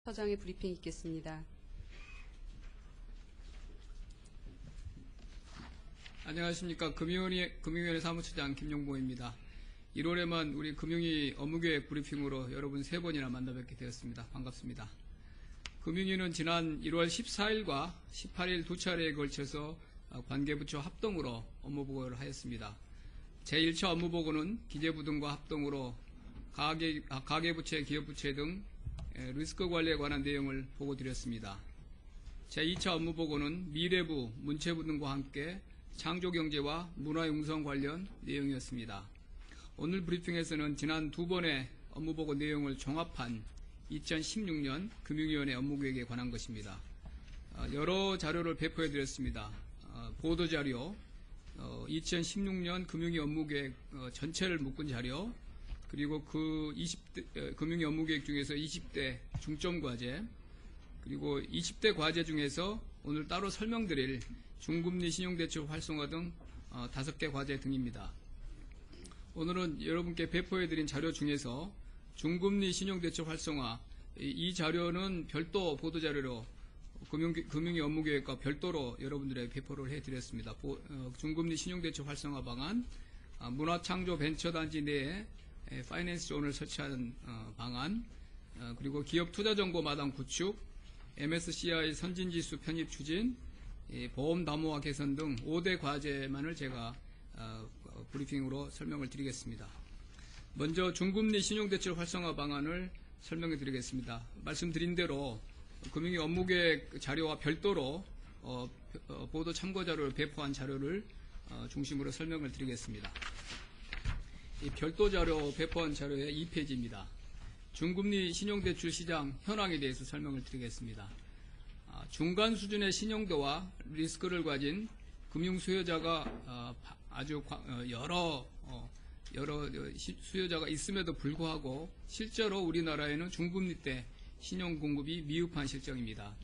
처장의 브리핑 있겠습니다. 안녕하십니까. 금융위원회 사무처장 김용보입니다. 1월에만 우리 금융위 업무계획 브리핑으로 여러분 3번이나 만나뵙게 되었습니다. 반갑습니다. 금융위는 지난 1월 14일과 18일 두 차례에 걸쳐서 관계부처 합동으로 업무보고를 하였습니다. 제1차 업무보고는 기재부 등과 합동으로 가계부채, 기업부채 등 리스크 관리에 관한 내용을 보고드렸습니다. 제2차 업무보고는 미래부, 문체부 등과 함께 창조경제와 문화융성 관련 내용이었습니다. 오늘 브리핑에서는 지난 두 번의 업무보고 내용을 종합한 2016년 금융위원회 업무계획에 관한 것입니다. 여러 자료를 배포해드렸습니다. 보도자료, 2016년 금융위 업무계획 전체를 묶은 자료, 그리고 그 20대 금융위 업무계획 중에서 20대 중점과제, 그리고 20대 과제 중에서 오늘 따로 설명드릴 중금리 신용대출 활성화 등 5개 과제 등입니다. 오늘은 여러분께 배포해드린 자료 중에서 중금리 신용대출 활성화, 이 자료는 별도 보도자료로 금융위 업무계획과 별도로 여러분들에게 배포를 해드렸습니다. 중금리 신용대출 활성화 방안, 문화창조벤처단지 내에 파이낸스 존을 설치하는 방안, 그리고 기업투자정보 마당 구축, MSCI 선진지수 편입 추진, 보험 담보화 개선 등 5대 과제만을 제가 브리핑으로 설명을 드리겠습니다. 먼저 중금리 신용대출 활성화 방안을 설명해 드리겠습니다. 말씀드린 대로 금융위 업무계획 자료와 별도로 보도 참고자료를 배포한 자료를 중심으로 설명을 드리겠습니다. 이 별도 자료 배포한 자료의 2페이지입니다. 중금리 신용대출 시장 현황에 대해서 설명을 드리겠습니다. 중간 수준의 신용도와 리스크를 가진 금융 수요자가 아주 여러 수요자가 있음에도 불구하고 실제로 우리나라에는 중금리 때 신용 공급이 미흡한 실정입니다.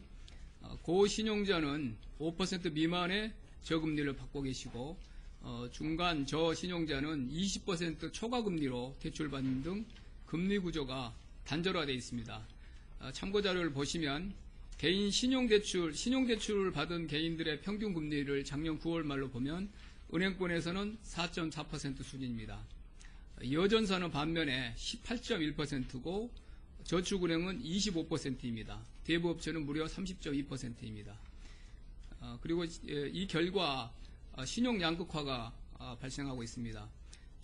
고신용자는 5% 미만의 저금리를 받고 계시고 중간 저신용자는 20% 초과금리로 대출받는 등 금리 구조가 단절화되어 있습니다. 참고자료를 보시면 개인 신용대출을 받은 개인들의 평균 금리를 작년 9월 말로 보면 은행권에서는 4.4% 수준입니다. 여전사는 반면에 18.1%고 저축은행은 25%입니다. 대부업체는 무려 30.2%입니다. 그리고 이 결과 신용 양극화가 발생하고 있습니다.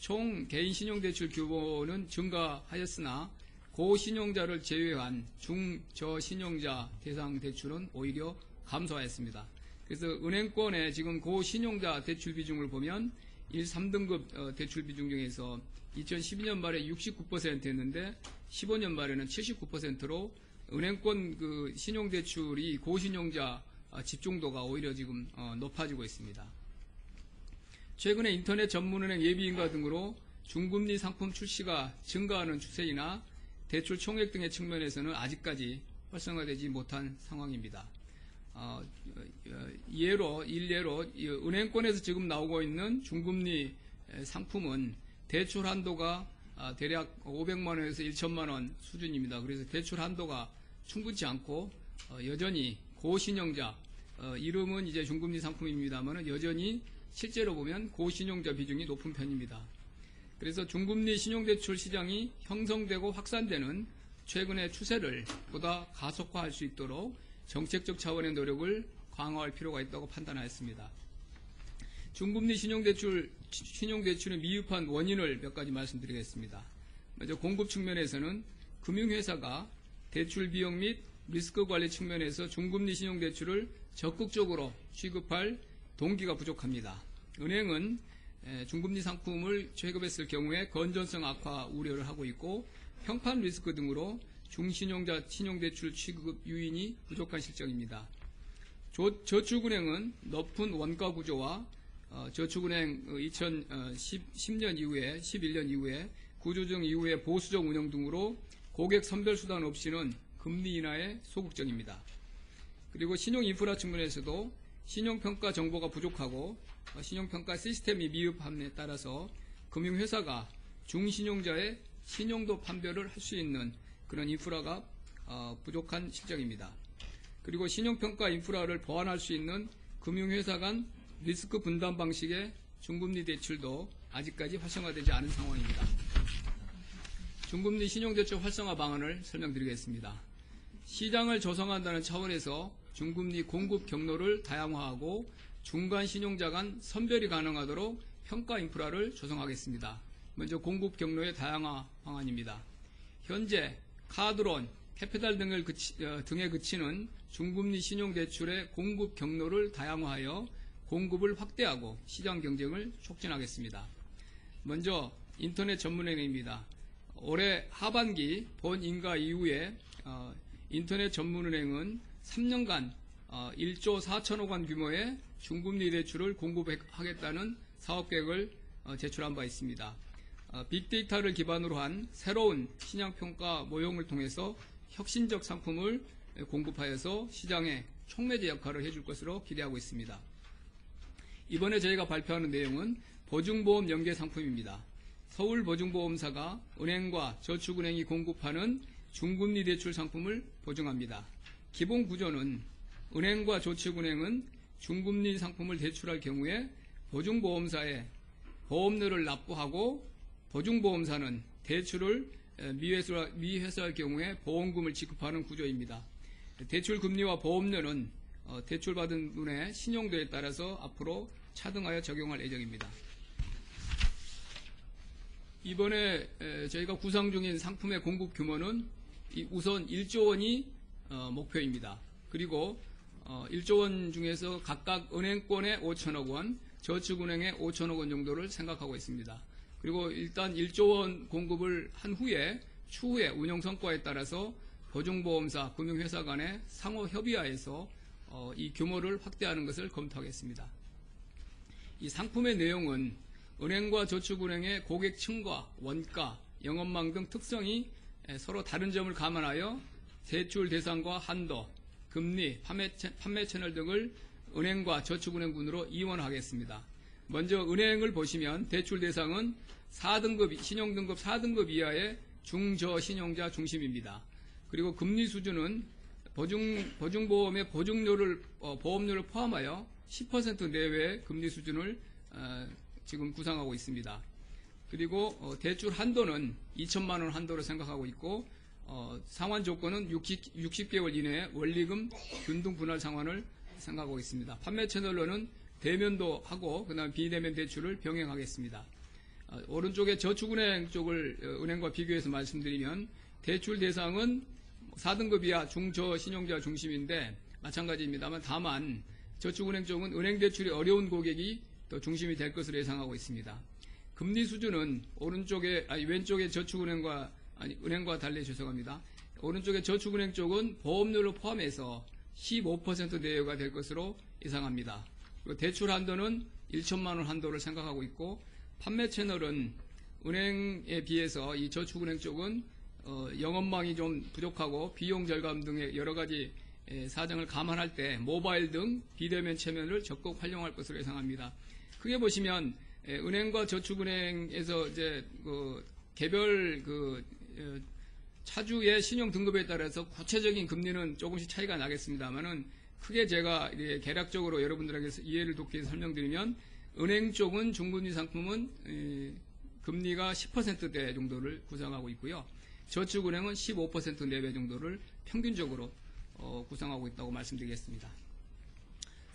총 개인 신용대출 규모는 증가하였으나 고신용자를 제외한 중저신용자 대상 대출은 오히려 감소하였습니다. 그래서 은행권의 지금 고신용자 대출 비중을 보면 1, 3등급 대출 비중 중에서 2012년 말에 69%였는데 15년 말에는 79%로 은행권 그 신용대출이 고신용자 집중도가 오히려 지금 높아지고 있습니다. 최근에 인터넷 전문은행 예비인가 등으로 중금리 상품 출시가 증가하는 추세이나 대출 총액 등의 측면에서는 아직까지 활성화되지 못한 상황입니다. 일례로 은행권에서 지금 나오고 있는 중금리 상품은 대출 한도가 대략 500만 원에서 1천만 원 수준입니다. 그래서 대출 한도가 충분치 않고 여전히 고신용자, 이름은 이제 중금리 상품입니다만 여전히 실제로 보면 고신용자 비중이 높은 편입니다. 그래서 중금리 신용대출 시장이 형성되고 확산되는 최근의 추세를 보다 가속화할 수 있도록 정책적 차원의 노력을 강화할 필요가 있다고 판단하였습니다. 중금리 신용대출의 미흡한 원인을 몇 가지 말씀드리겠습니다. 먼저 공급 측면에서는 금융회사가 대출 비용 및 리스크 관리 측면에서 중금리 신용대출을 적극적으로 취급할 동기가 부족합니다. 은행은 중금리 상품을 취급했을 경우에 건전성 악화 우려를 하고 있고 평판 리스크 등으로 중신용자 신용대출 취급 유인이 부족한 실정입니다. 저축은행은 높은 원가 구조와 저축은행 2010년 이후에 11년 이후에 구조조정 이후에 보수적 운영 등으로 고객 선별 수단 없이는 금리 인하에 소극적입니다. 그리고 신용 인프라 측면에서도 신용평가 정보가 부족하고 신용평가 시스템이 미흡함에 따라서 금융회사가 중신용자의 신용도 판별을 할 수 있는 그런 인프라가 부족한 실정입니다. 그리고 신용평가 인프라를 보완할 수 있는 금융회사 간 리스크 분담 방식의 중금리 대출도 아직까지 활성화되지 않은 상황입니다. 중금리 신용대출 활성화 방안을 설명드리겠습니다. 시장을 조성한다는 차원에서 중금리 공급 경로를 다양화하고 중간 신용자 간 선별이 가능하도록 평가 인프라를 조성하겠습니다. 먼저 공급 경로의 다양화 방안입니다. 현재 카드론, 캐피탈 등에 그치는 중금리 신용대출의 공급 경로를 다양화하여 공급을 확대하고 시장 경쟁을 촉진하겠습니다. 먼저 인터넷 전문은행입니다. 올해 하반기 본인가 이후에 인터넷 전문은행은 3년간 1조 4천억 원 규모의 중금리 대출을 공급하겠다는 사업계획을 제출한 바 있습니다. 빅데이터를 기반으로 한 새로운 신용평가 모형을 통해서 혁신적 상품을 공급하여서 시장에 촉매제 역할을 해줄 것으로 기대하고 있습니다. 이번에 저희가 발표하는 내용은 보증보험 연계 상품입니다. 서울보증보험사가 은행과 저축은행이 공급하는 중금리 대출 상품을 보증합니다. 기본 구조는 은행과 저축은행은 중금리 상품을 대출할 경우에 보증보험사에 보험료를 납부하고 보증보험사는 대출을 미회수할 경우에 보험금을 지급하는 구조입니다. 대출 금리와 보험료는 대출받은 분의 신용도에 따라서 앞으로 차등하여 적용할 예정입니다. 이번에 저희가 구상 중인 상품의 공급 규모는 우선 1조 원이 목표입니다. 그리고 1조 원 중에서 각각 은행권에 5천억 원, 저축은행에 5천억 원 정도를 생각하고 있습니다. 그리고 일단 1조 원 공급을 한 후에 추후에 운영 성과에 따라서 보증보험사, 금융회사 간의 상호 협의하에서 이 규모를 확대하는 것을 검토하겠습니다. 이 상품의 내용은 은행과 저축은행의 고객층과 원가, 영업망 등 특성이 서로 다른 점을 감안하여 대출 대상과 한도, 금리, 판매 채널 등을 은행과 저축은행군으로 이원하겠습니다. 먼저 은행을 보시면 대출 대상은 4등급, 신용등급 4등급 이하의 중저신용자 중심입니다. 그리고 금리 수준은 보증보험의 보험료를 포함하여 10% 내외의 금리 수준을 지금 구상하고 있습니다. 그리고 대출 한도는 2천만 원 한도로 생각하고 있고 상환 조건은 60개월 이내에 원리금 균등 분할 상환을 생각하고 있습니다. 판매 채널로는 대면도 하고 그다음 비대면 대출을 병행하겠습니다. 오른쪽에 저축은행 쪽을 은행과 비교해서 말씀드리면 대출 대상은 4등급 이하 중저신용자 중심인데 마찬가지입니다만 다만 저축은행 쪽은 은행 대출이 어려운 고객이 더 중심이 될 것으로 예상하고 있습니다. 금리 수준은 왼쪽에 저축은행과 은행과 달리 죄송합니다. 오른쪽에 저축은행 쪽은 보험료를 포함해서 15% 내외가 될 것으로 예상합니다. 그리고 대출 한도는 1천만 원 한도를 생각하고 있고 판매 채널은 은행에 비해서 이 저축은행 쪽은 영업망이 좀 부족하고 비용 절감 등의 여러 가지 사정을 감안할 때 모바일 등 비대면 채널을 적극 활용할 것으로 예상합니다. 크게 보시면 은행과 저축은행에서 이제 개별 차주의 신용 등급에 따라서 구체적인 금리는 조금씩 차이가 나겠습니다만은 크게 제가 개략적으로 여러분들에게 이해를 돕기 위해서 설명드리면 은행 쪽은 중금리 상품은 금리가 10%대 정도를 구상하고 있고요. 저축은행은 15% 내외 정도를 평균적으로 구상하고 있다고 말씀드리겠습니다.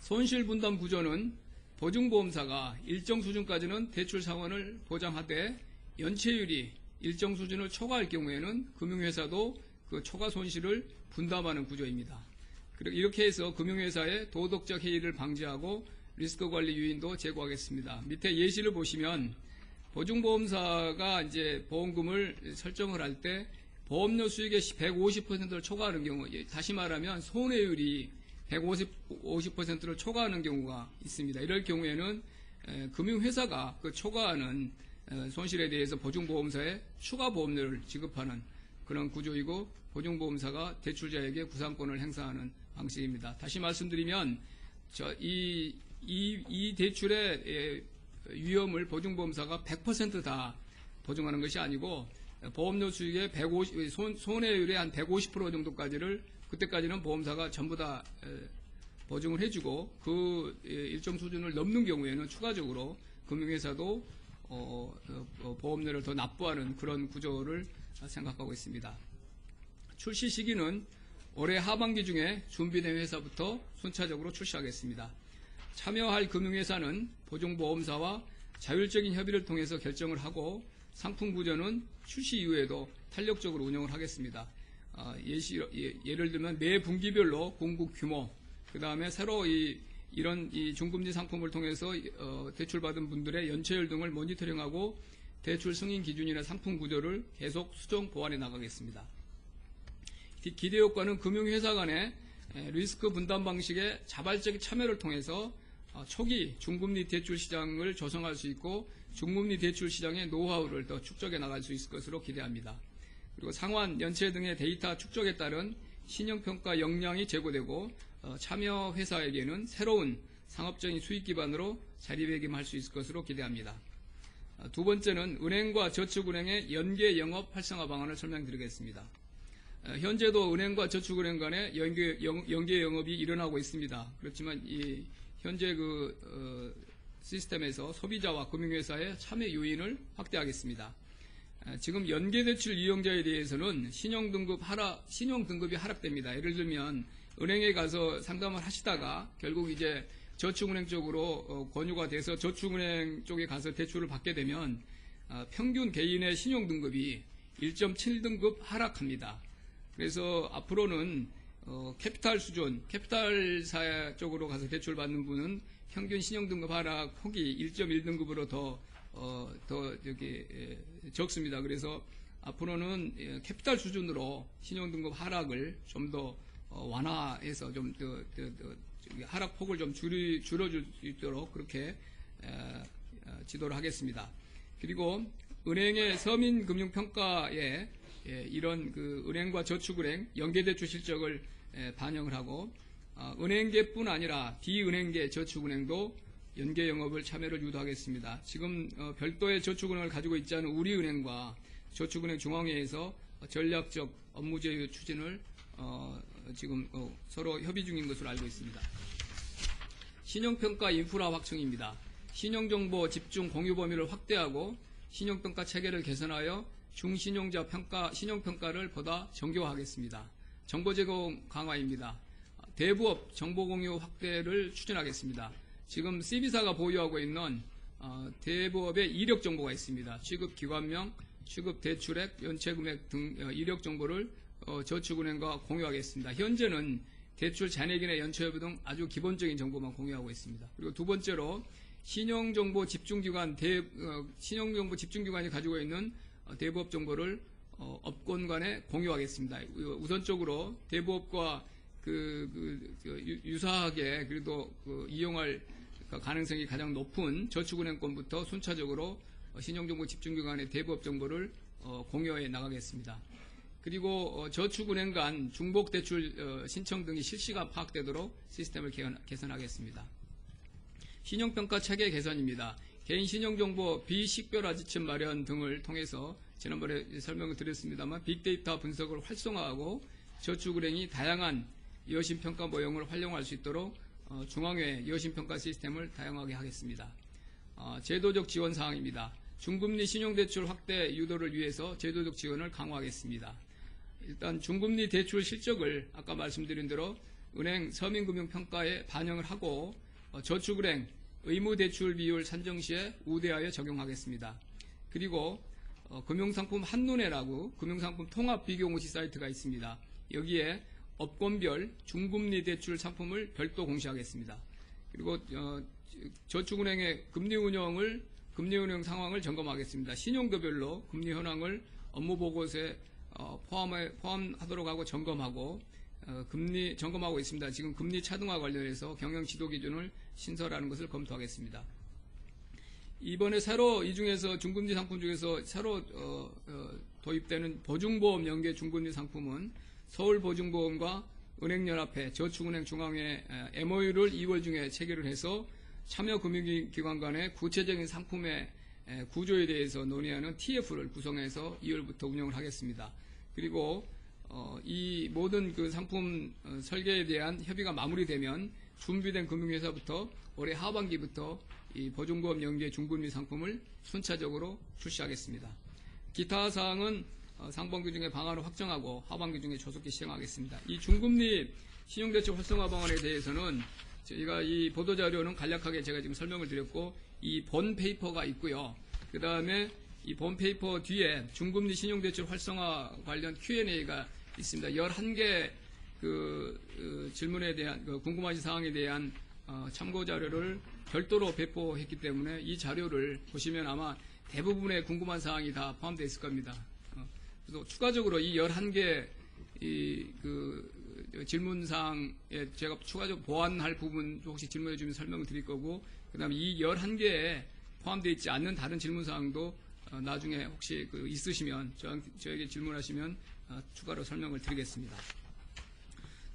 손실분담 구조는 보증보험사가 일정 수준까지는 대출 상환을 보장하되 연체율이 일정 수준을 초과할 경우에는 금융회사도 그 초과 손실을 분담하는 구조입니다. 그리고 이렇게 해서 금융회사의 도덕적 해이를 방지하고 리스크 관리 요인도 제고하겠습니다. 밑에 예시를 보시면 보증보험사가 이제 보험금을 설정을 할 때 보험료 수익의 150%를 초과하는 경우, 다시 말하면 손해율이 150%를 초과하는 경우가 있습니다. 이럴 경우에는 금융회사가 그 초과하는 손실에 대해서 보증보험사에 추가 보험료를 지급하는 그런 구조이고 보증보험사가 대출자에게 구상권을 행사하는 방식입니다. 다시 말씀드리면 이 대출의 위험을 보증보험사가 100% 다 보증하는 것이 아니고 보험료 수익의 손해율의 한 150% 정도까지를 그때까지는 보험사가 전부 다 보증을 해주고 그 일정 수준을 넘는 경우에는 추가적으로 금융회사도 보험료를 더 납부하는 그런 구조를 생각하고 있습니다. 출시 시기는 올해 하반기 중에 준비된 회사부터 순차적으로 출시하겠습니다. 참여할 금융회사는 보증보험사와 자율적인 협의를 통해서 결정을 하고 상품 구조는 출시 이후에도 탄력적으로 운영을 하겠습니다. 예를 들면 매 분기별로 공급 규모, 그 다음에 새로 이런 중금리 상품을 통해서 대출받은 분들의 연체율 등을 모니터링하고 대출 승인 기준이나 상품 구조를 계속 수정 보완해 나가겠습니다. 기대 효과는 금융회사 간의 리스크 분담 방식의 자발적 참여를 통해서 초기 중금리 대출 시장을 조성할 수 있고 중금리 대출 시장의 노하우를 더 축적해 나갈 수 있을 것으로 기대합니다. 그리고 상환, 연체 등의 데이터 축적에 따른 신용평가 역량이 제고되고 참여 회사에게는 새로운 상업적인 수익 기반으로 자리매김할 수 있을 것으로 기대합니다. 두 번째는 은행과 저축은행의 연계 영업 활성화 방안을 설명드리겠습니다. 현재도 은행과 저축은행 간의 연계 영업이 일어나고 있습니다. 그렇지만 현재 시스템에서 소비자와 금융회사의 참여 요인을 확대하겠습니다. 지금 연계대출 이용자에 대해서는 신용등급이 하락됩니다. 예를 들면 은행에 가서 상담을 하시다가 결국 이제 저축은행 쪽으로 권유가 돼서 저축은행 쪽에 가서 대출을 받게 되면 평균 개인의 신용등급이 1.7등급 하락합니다. 그래서 앞으로는 캐피탈 수준, 캐피탈사 쪽으로 가서 대출 받는 분은 평균 신용등급 하락 폭이 1.1등급으로 더 적습니다. 그래서 앞으로는 캐피탈 수준으로 신용등급 하락을 좀 더 완화해서 좀 더 하락폭을 좀 줄여줄 수 있도록 그렇게 지도를 하겠습니다. 그리고 은행의 서민금융평가에 이런 은행과 저축은행 연계대출 실적을 반영을 하고 은행계뿐 아니라 비은행계 저축은행도 연계 영업을 참여를 유도하겠습니다. 지금 별도의 저축은행을 가지고 있지 않은 우리은행과 저축은행 중앙회에서 전략적 업무 제휴 추진을 지금 서로 협의 중인 것으로 알고 있습니다. 신용평가 인프라 확충입니다. 신용정보 집중 공유 범위를 확대하고 신용평가 체계를 개선하여 중신용자 신용평가를 보다 정교화하겠습니다. 정보 제공 강화입니다. 대부업 정보공유 확대를 추진하겠습니다. 지금 CB사가 보유하고 있는 대부업의 이력 정보가 있습니다. 취급 기관명, 취급 대출액, 연체금액 등 이력 정보를 저축은행과 공유하겠습니다. 현재는 대출 잔액이나 연체여부 등 아주 기본적인 정보만 공유하고 있습니다. 그리고 두 번째로 신용정보 집중기관이 가지고 있는 대부업 정보를 업권 간에 공유하겠습니다. 우선적으로 대부업과 유사하게 그래도 이용할 가능성이 가장 높은 저축은행권부터 순차적으로 신용정보 집중기관의 대부업 정보를 공유해 나가겠습니다. 그리고 저축은행 간 중복대출 신청 등이 실시간 파악되도록 시스템을 개선하겠습니다. 신용평가 체계 개선입니다. 개인 신용정보 비식별화 지침 마련 등을 통해서 지난번에 설명을 드렸습니다만 빅데이터 분석을 활성화하고 저축은행이 다양한 여신평가 모형을 활용할 수 있도록 중앙회 여신평가 시스템을 다양하게 하겠습니다. 제도적 지원 사항입니다. 중금리 신용대출 확대 유도를 위해서 제도적 지원을 강화하겠습니다. 일단 중금리 대출 실적을 아까 말씀드린 대로 은행 서민금융평가에 반영을 하고 저축은행 의무대출 비율 산정 시에 우대하여 적용하겠습니다. 그리고 금융상품 한눈에라고 금융상품 통합 비교공시 사이트가 있습니다. 여기에 업권별 중금리 대출 상품을 별도 공시하겠습니다. 그리고 저축은행의 금리 운영 상황을 점검하겠습니다. 신용도별로 금리 현황을 업무 보고서에 포함하도록 하고 점검하고 점검하고 있습니다. 지금 금리 차등화 관련해서 경영 지도 기준을 신설하는 것을 검토하겠습니다. 이번에 새로 이 중에서 중금리 상품 중에서 새로 도입되는 보증보험 연계 중금리 상품은 서울보증보험과 은행연합회, 저축은행 중앙회 MOU를 2월 중에 체결을 해서 참여 금융기관 간의 구체적인 상품의 구조에 대해서 논의하는 TF를 구성해서 2월부터 운영을 하겠습니다. 그리고 이 모든 그 상품 설계에 대한 협의가 마무리되면 준비된 금융회사부터 올해 하반기부터 이 보증보험 연계 중금리 상품을 순차적으로 출시하겠습니다. 기타 사항은 상반기 중에 방안을 확정하고 하반기 중에 조속히 시행하겠습니다. 이 중금리 신용대출 활성화 방안에 대해서는 저희가 이 보도자료는 간략하게 제가 지금 설명을 드렸고, 이 본 페이퍼가 있고요. 그 다음에 이 본 페이퍼 뒤에 중금리 신용대출 활성화 관련 Q&A가 있습니다. 11개 질문에 대한, 궁금하신 사항에 대한 참고 자료를 별도로 배포했기 때문에 이 자료를 보시면 아마 대부분의 궁금한 사항이 다 포함되어 있을 겁니다. 그래서 추가적으로 이 11개 질문사항에 제가 추가적으로 보완할 부분 혹시 질문해 주면 설명을 드릴 거고, 그 다음에 이 11개에 포함되어 있지 않는 다른 질문사항도 나중에 혹시 있으시면 저에게 질문하시면 추가로 설명을 드리겠습니다.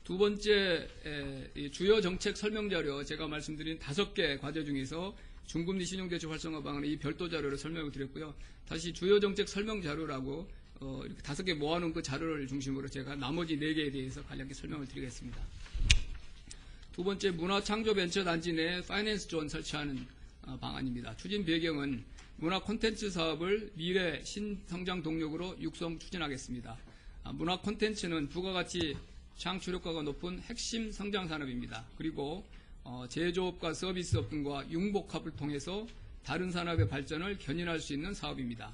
두 번째, 주요 정책 설명 자료, 제가 말씀드린 5개 과제 중에서 중금리 신용대출 활성화 방안의 이 별도 자료를 설명을 드렸고요. 다시 주요 정책 설명 자료라고 이렇게 5개 모아놓은 그 자료를 중심으로 제가 나머지 4개에 대해서 간략히 설명을 드리겠습니다. 두 번째, 문화창조벤처단지 내에 파이낸스 존 설치하는 방안입니다. 추진 배경은 문화 콘텐츠 사업을 미래 신성장 동력으로 육성 추진하겠습니다. 문화 콘텐츠는 부가가치 창출효과가 높은 핵심 성장 산업입니다. 그리고 제조업과 서비스업 등과 융복합을 통해서 다른 산업의 발전을 견인할 수 있는 사업입니다.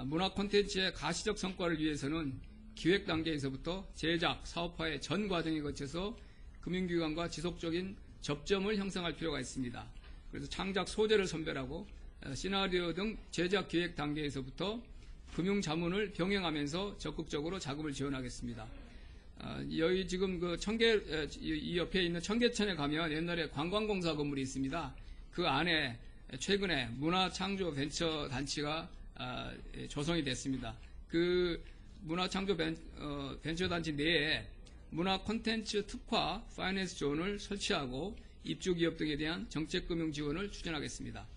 문화 콘텐츠의 가시적 성과를 위해서는 기획 단계에서부터 제작, 사업화의 전 과정에 거쳐서 금융기관과 지속적인 접점을 형성할 필요가 있습니다. 그래서 창작 소재를 선별하고 시나리오 등 제작 기획 단계에서부터 금융 자문을 병행하면서 적극적으로 자금을 지원하겠습니다. 여기 지금 이 옆에 있는 청계천에 가면 옛날에 관광공사 건물이 있습니다. 그 안에 최근에 문화창조벤처단체가 조성이 됐습니다. 그 문화창조벤처단체 내에 문화 콘텐츠 특화 파이낸스 존을 설치하고 입주기업 등에 대한 정책금융 지원을 추진하겠습니다.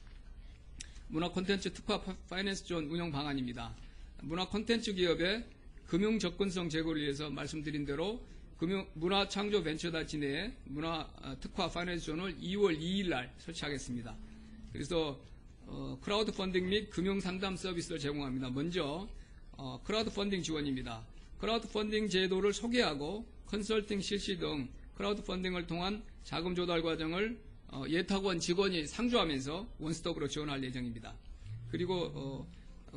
문화 콘텐츠 특화 파이낸스 존 운영 방안입니다. 문화 콘텐츠 기업의 금융 접근성 제고를 위해서 말씀드린 대로 문화창조벤처단체 내에 문화 특화 파이낸스 존을 2월 2일 날 설치하겠습니다. 그래서 크라우드 펀딩 및 금융 상담 서비스를 제공합니다. 먼저 크라우드 펀딩 지원입니다. 크라우드 펀딩 제도를 소개하고 컨설팅 실시 등 크라우드 펀딩을 통한 자금 조달 과정을 예탁원 직원이 상주하면서 원스톱으로 지원할 예정입니다. 그리고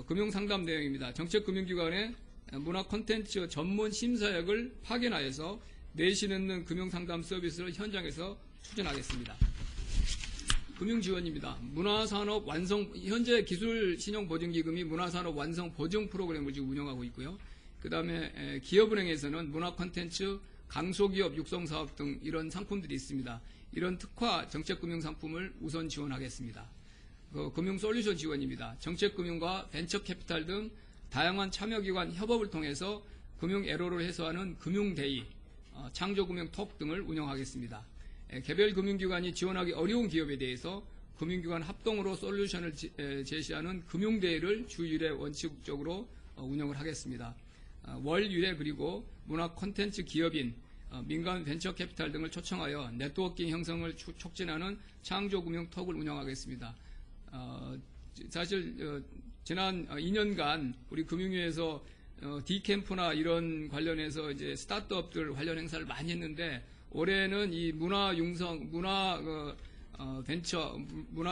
금융 상담 내용입니다. 정책금융기관의 문화 콘텐츠 전문 심사역을 파견하여서 내신 있는 금융 상담 서비스를 현장에서 추진하겠습니다. 금융 지원입니다. 문화산업 완성, 현재 기술신용보증기금이 문화산업 완성 보증 프로그램을 지금 운영하고 있고요. 그 다음에 기업은행에서는 문화 콘텐츠 강소기업 육성사업 등 이런 상품들이 있습니다. 이런 특화 정책금융 상품을 우선 지원하겠습니다. 금융 솔루션 지원입니다. 정책금융과 벤처캐피탈 등 다양한 참여기관 협업을 통해서 금융 애로를 해소하는 금융데이, 창조금융톡 등을 운영하겠습니다. 개별 금융기관이 지원하기 어려운 기업에 대해서 금융기관 합동으로 솔루션을 제시하는 금융데이를 주 1회 원칙적으로 운영을 하겠습니다. 월 1회 그리고 문화 콘텐츠 기업인, 민간 벤처캐피탈 등을 초청하여 네트워킹 형성을 촉진하는 창조금융톡을 운영하겠습니다. 사실 지난 2년간 우리 금융위에서 D캠프나 이런 관련해서 이제 스타트업들 관련 행사를 많이 했는데 올해는 이 문화융성, 문화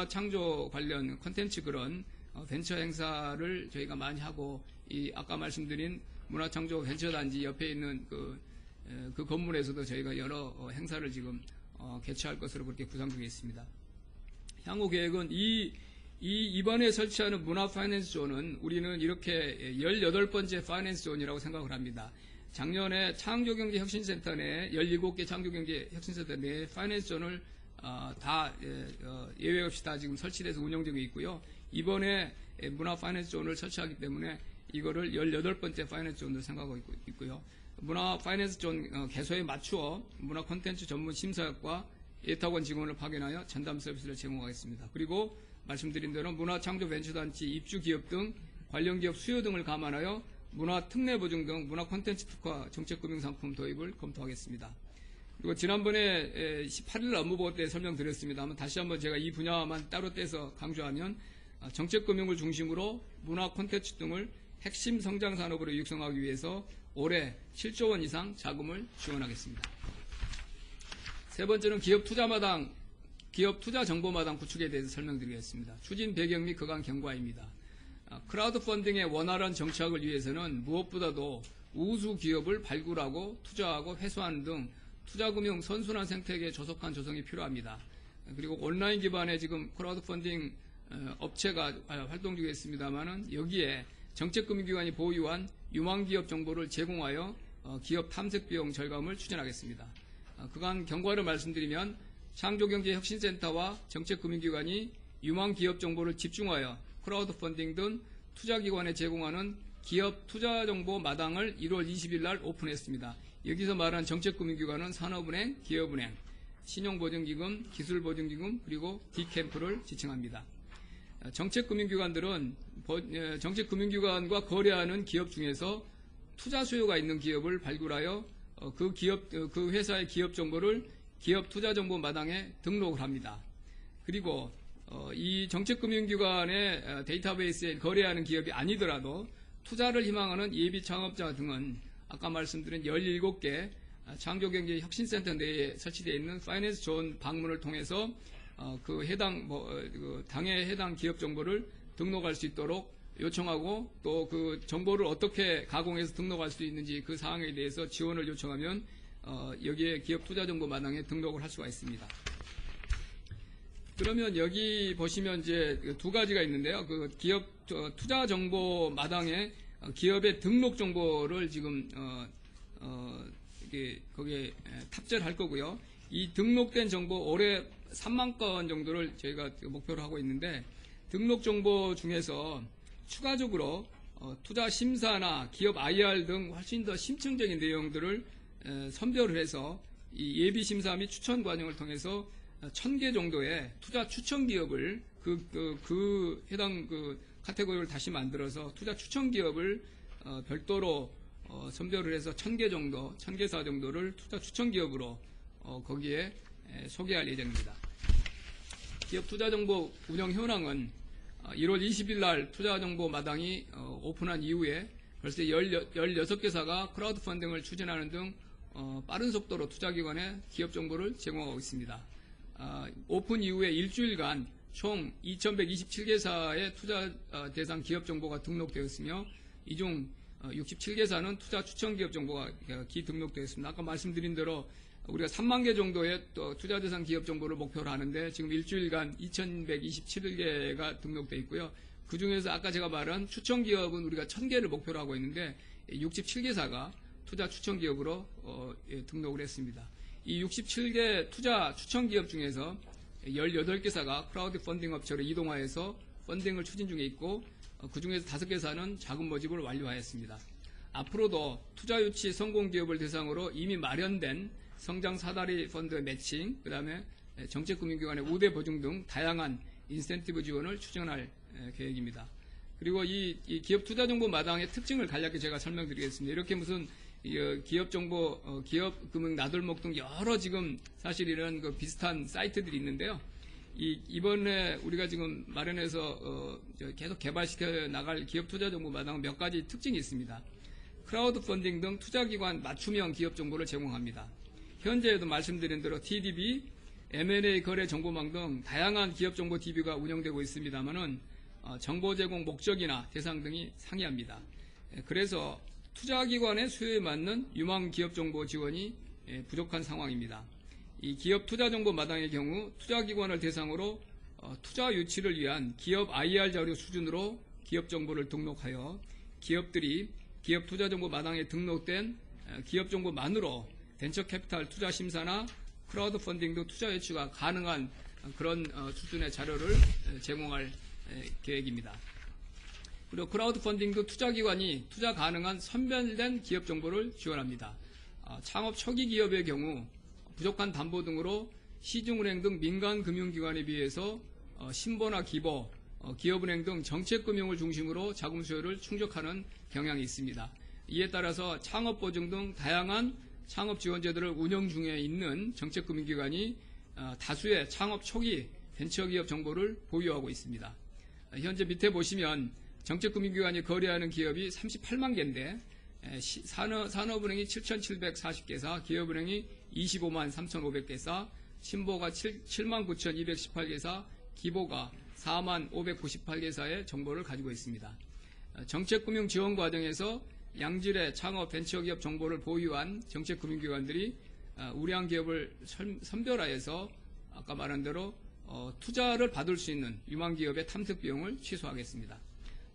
창조 관련 콘텐츠 그런 벤처 행사를 저희가 많이 하고 이 아까 말씀드린 문화창조 벤처단지 옆에 있는 그 건물에서도 저희가 여러 행사를 지금 개최할 것으로 그렇게 구상되어 있습니다. 향후 계획은 이번에 설치하는 문화 파이낸스 존은 우리는 이렇게 18번째 파이낸스 존이라고 생각을 합니다. 작년에 창조경제혁신센터 내 17개 창조경제 혁신센터 내 파이낸스 존을 다 예외 없이 다 지금 설치돼서 운영되고 있고요. 이번에 문화 파이낸스 존을 설치하기 때문에 이거를 18번째 파이낸스 존으로 생각하고 있고요. 문화 파이낸스 존 개소에 맞추어 문화 콘텐츠 전문 심사역과 예탁원 직원을 파견하여 전담 서비스를 제공하겠습니다. 그리고 말씀드린 대로 문화창조벤처단체, 입주기업 등 관련 기업 수요 등을 감안하여 문화특례보증 등 문화콘텐츠 특화 정책금융상품 도입을 검토하겠습니다. 그리고 지난번에 18일 업무보고 때 설명드렸습니다만 다시 한번 제가 이 분야만 따로 떼서 강조하면 정책금융을 중심으로 문화콘텐츠 등을 핵심 성장산업으로 육성하기 위해서 올해 7조 원 이상 자금을 지원하겠습니다. 세 번째는 기업 투자 정보마당 구축에 대해서 설명드리겠습니다. 추진 배경 및 그간 경과입니다. 크라우드 펀딩의 원활한 정착을 위해서는 무엇보다도 우수 기업을 발굴하고 투자하고 회수하는 등 투자금융 선순환 생태계의 조속한 조성이 필요합니다. 그리고 온라인 기반의 지금 크라우드 펀딩 업체가 활동 중에 있습니다만은 여기에 정책금융기관이 보유한 유망기업 정보를 제공하여 기업 탐색 비용 절감을 추진하겠습니다. 그간 경과를 말씀드리면 창조경제혁신센터와 정책금융기관이 유망기업 정보를 집중하여 크라우드 펀딩 등 투자기관에 제공하는 기업 투자정보 마당을 1월 20일 날 오픈했습니다. 여기서 말한 정책금융기관은 산업은행, 기업은행, 신용보증기금, 기술보증기금, 그리고 D캠프를 지칭합니다. 정책금융기관들은 정책금융기관과 거래하는 기업 중에서 투자 수요가 있는 기업을 발굴하여 그 회사의 기업 정보를 기업 투자정보 마당에 등록을 합니다. 그리고 이 정책금융기관의 데이터베이스에 거래하는 기업이 아니더라도 투자를 희망하는 예비 창업자 등은 아까 말씀드린 17개 창조경제혁신센터 내에 설치되어 있는 파이낸스 존 방문을 통해서 그 당의 해당 기업 정보를 등록할 수 있도록 요청하고 또 그 정보를 어떻게 가공해서 등록할 수 있는지 그 사항에 대해서 지원을 요청하면 여기에 기업 투자 정보 마당에 등록을 할 수가 있습니다. 그러면 여기 보시면 이제 두 가지가 있는데요. 그 기업 투자 정보 마당에 기업의 등록 정보를 지금 거기에 탑재를 할 거고요. 이 등록된 정보 올해 3만 건 정도를 저희가 목표로 하고 있는데 등록 정보 중에서 추가적으로 투자 심사나 기업 IR 등 훨씬 더 심층적인 내용들을 선별을 해서 이 예비 심사 및 추천 과정을 통해서 1000개 정도의 투자 추천 기업을 해당 카테고리를 다시 만들어서 투자 추천 기업을 별도로 선별을 해서 1000개 정도, 1000개사 정도를 투자 추천 기업으로 거기에 소개할 예정입니다. 기업 투자정보 운영 현황은 1월 20일 날 투자정보 마당이 오픈한 이후에 벌써 16개사가 크라우드 펀딩을 추진하는 등 빠른 속도로 투자기관에 기업 정보를 제공하고 있습니다. 오픈 이후에 일주일간 총 2127개사의 투자 대상 기업 정보가 등록되었으며 이 중 67개사는 투자 추천 기업 정보가 기등록되었습니다. 아까 말씀드린 대로 우리가 3만 개 정도의 또 투자 대상 기업 정보를 목표로 하는데 지금 일주일간 2127개가 등록되어 있고요. 그 중에서 아까 제가 말한 추천 기업은 우리가 1000개를 목표로 하고 있는데 67개사가 투자 추천 기업으로 등록을 했습니다. 이 67개 투자 추천 기업 중에서 18개사가 크라우드 펀딩 업체로 이동하여서 펀딩을 추진 중에 있고 그 중에서 5개사는 자금 모집을 완료하였습니다. 앞으로도 투자 유치 성공 기업을 대상으로 이미 마련된 성장 사다리 펀드 매칭, 그 다음에 정책금융기관의 우대 보증 등 다양한 인센티브 지원을 추진할 계획입니다. 그리고 이 기업 투자 정보 마당의 특징을 간략히 제가 설명드리겠습니다. 이렇게 무슨 기업 정보, 기업 금융 나들목 등 여러 지금 사실 이런 비슷한 사이트들이 있는데요. 이번에 우리가 지금 마련해서 계속 개발시켜 나갈 기업 투자 정보 마당은 몇 가지 특징이 있습니다. 크라우드 펀딩 등 투자기관 맞춤형 기업 정보를 제공합니다. 현재에도 말씀드린 대로 TDB, M&A 거래 정보망 등 다양한 기업 정보 DB가 운영되고 있습니다만은 정보 제공 목적이나 대상 등이 상이합니다. 그래서 투자기관의 수요에 맞는 유망 기업 정보 지원이 부족한 상황입니다. 이 기업 투자 정보 마당의 경우 투자기관을 대상으로 투자 유치를 위한 기업 IR 자료 수준으로 기업 정보를 등록하여 기업들이 기업 투자 정보 마당에 등록된 기업 정보만으로 벤처 캐피탈 투자 심사나 크라우드 펀딩 등 투자 유치가 가능한 그런 수준의 자료를 제공할 계획입니다. 그리고 크라우드 펀딩 등 투자기관이 투자 가능한 선별된 기업 정보를 지원합니다. 창업 초기 기업의 경우 부족한 담보 등으로 시중은행 등 민간 금융기관에 비해서 신보나 기보, 기업은행 등 정책금융을 중심으로 자금 수요를 충족하는 경향이 있습니다. 이에 따라서 창업보증 등 다양한 창업 지원 제도를 운영 중에 있는 정책금융기관이 다수의 창업 초기 벤처기업 정보를 보유하고 있습니다. 현재 밑에 보시면 정책금융기관이 거래하는 기업이 38만 개인데 산업은행이 7,740개사, 기업은행이 25만 3,500개사, 신보가 7만 9,218개사, 기보가 4만 598개사의 정보를 가지고 있습니다. 정책금융 지원 과정에서 양질의 창업 벤처기업 정보를 보유한 정책금융기관들이 우량 기업을 선별하여서 아까 말한 대로 투자를 받을 수 있는 유망 기업의 탐색 비용을 취소하겠습니다.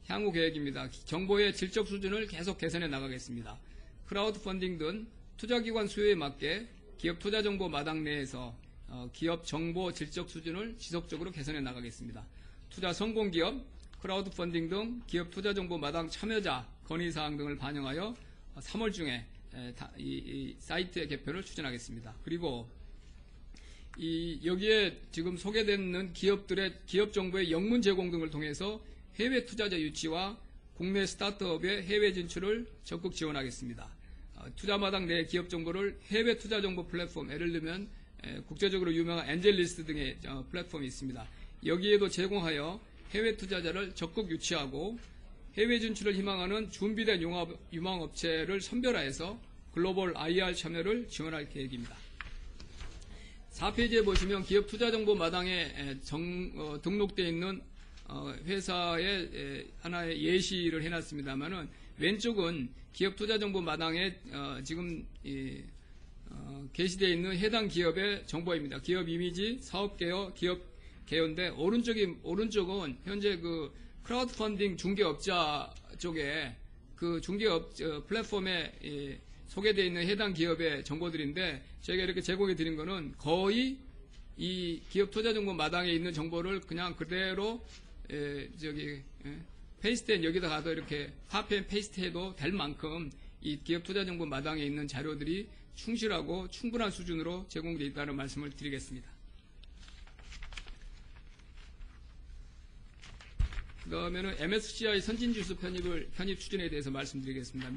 향후 계획입니다. 정보의 질적 수준을 계속 개선해 나가겠습니다. 크라우드 펀딩 등 투자기관 수요에 맞게 기업 투자 정보 마당 내에서 기업 정보 질적 수준을 지속적으로 개선해 나가겠습니다. 투자 성공 기업, 크라우드 펀딩 등 기업 투자 정보 마당 참여자 건의사항 등을 반영하여 3월 중에 이 사이트의 개편을 추진하겠습니다. 그리고 여기에 지금 소개되는 기업들의 기업 정보의 영문 제공 등을 통해서 해외 투자자 유치와 국내 스타트업의 해외 진출을 적극 지원하겠습니다. 투자마당 내 기업 정보를 해외 투자 정보 플랫폼, 예를 들면 국제적으로 유명한 엔젤리스트 등의 플랫폼이 있습니다. 여기에도 제공하여 해외 투자자를 적극 유치하고 해외 진출을 희망하는 준비된 유망업체를 선별하여서 글로벌 IR 참여를 지원할 계획입니다. 4페이지에 보시면 기업 투자 정보 마당에 등록되어 있는 회사의 하나의 예시를 해놨습니다만은 왼쪽은 기업 투자 정보 마당에 지금 게시되어 있는 해당 기업의 정보입니다. 기업 이미지, 사업 개요, 기업 개요인데 오른쪽은 현재 그 크라우드 펀딩 중개업자 쪽에 그 중개업 플랫폼에 소개되어 있는 해당 기업의 정보들인데 저희가 이렇게 제공해 드린 거는 거의 이 기업 투자 정보 마당에 있는 정보를 그냥 그대로 페이스트앤 여기다 가서 이렇게 카피 앤 페이스트 해도 될 만큼 이 기업 투자 정보 마당에 있는 자료들이 충실하고 충분한 수준으로 제공되어 있다는 말씀을 드리겠습니다. 그 다음에는 MSCI 선진지수 편입 추진에 대해서 말씀드리겠습니다.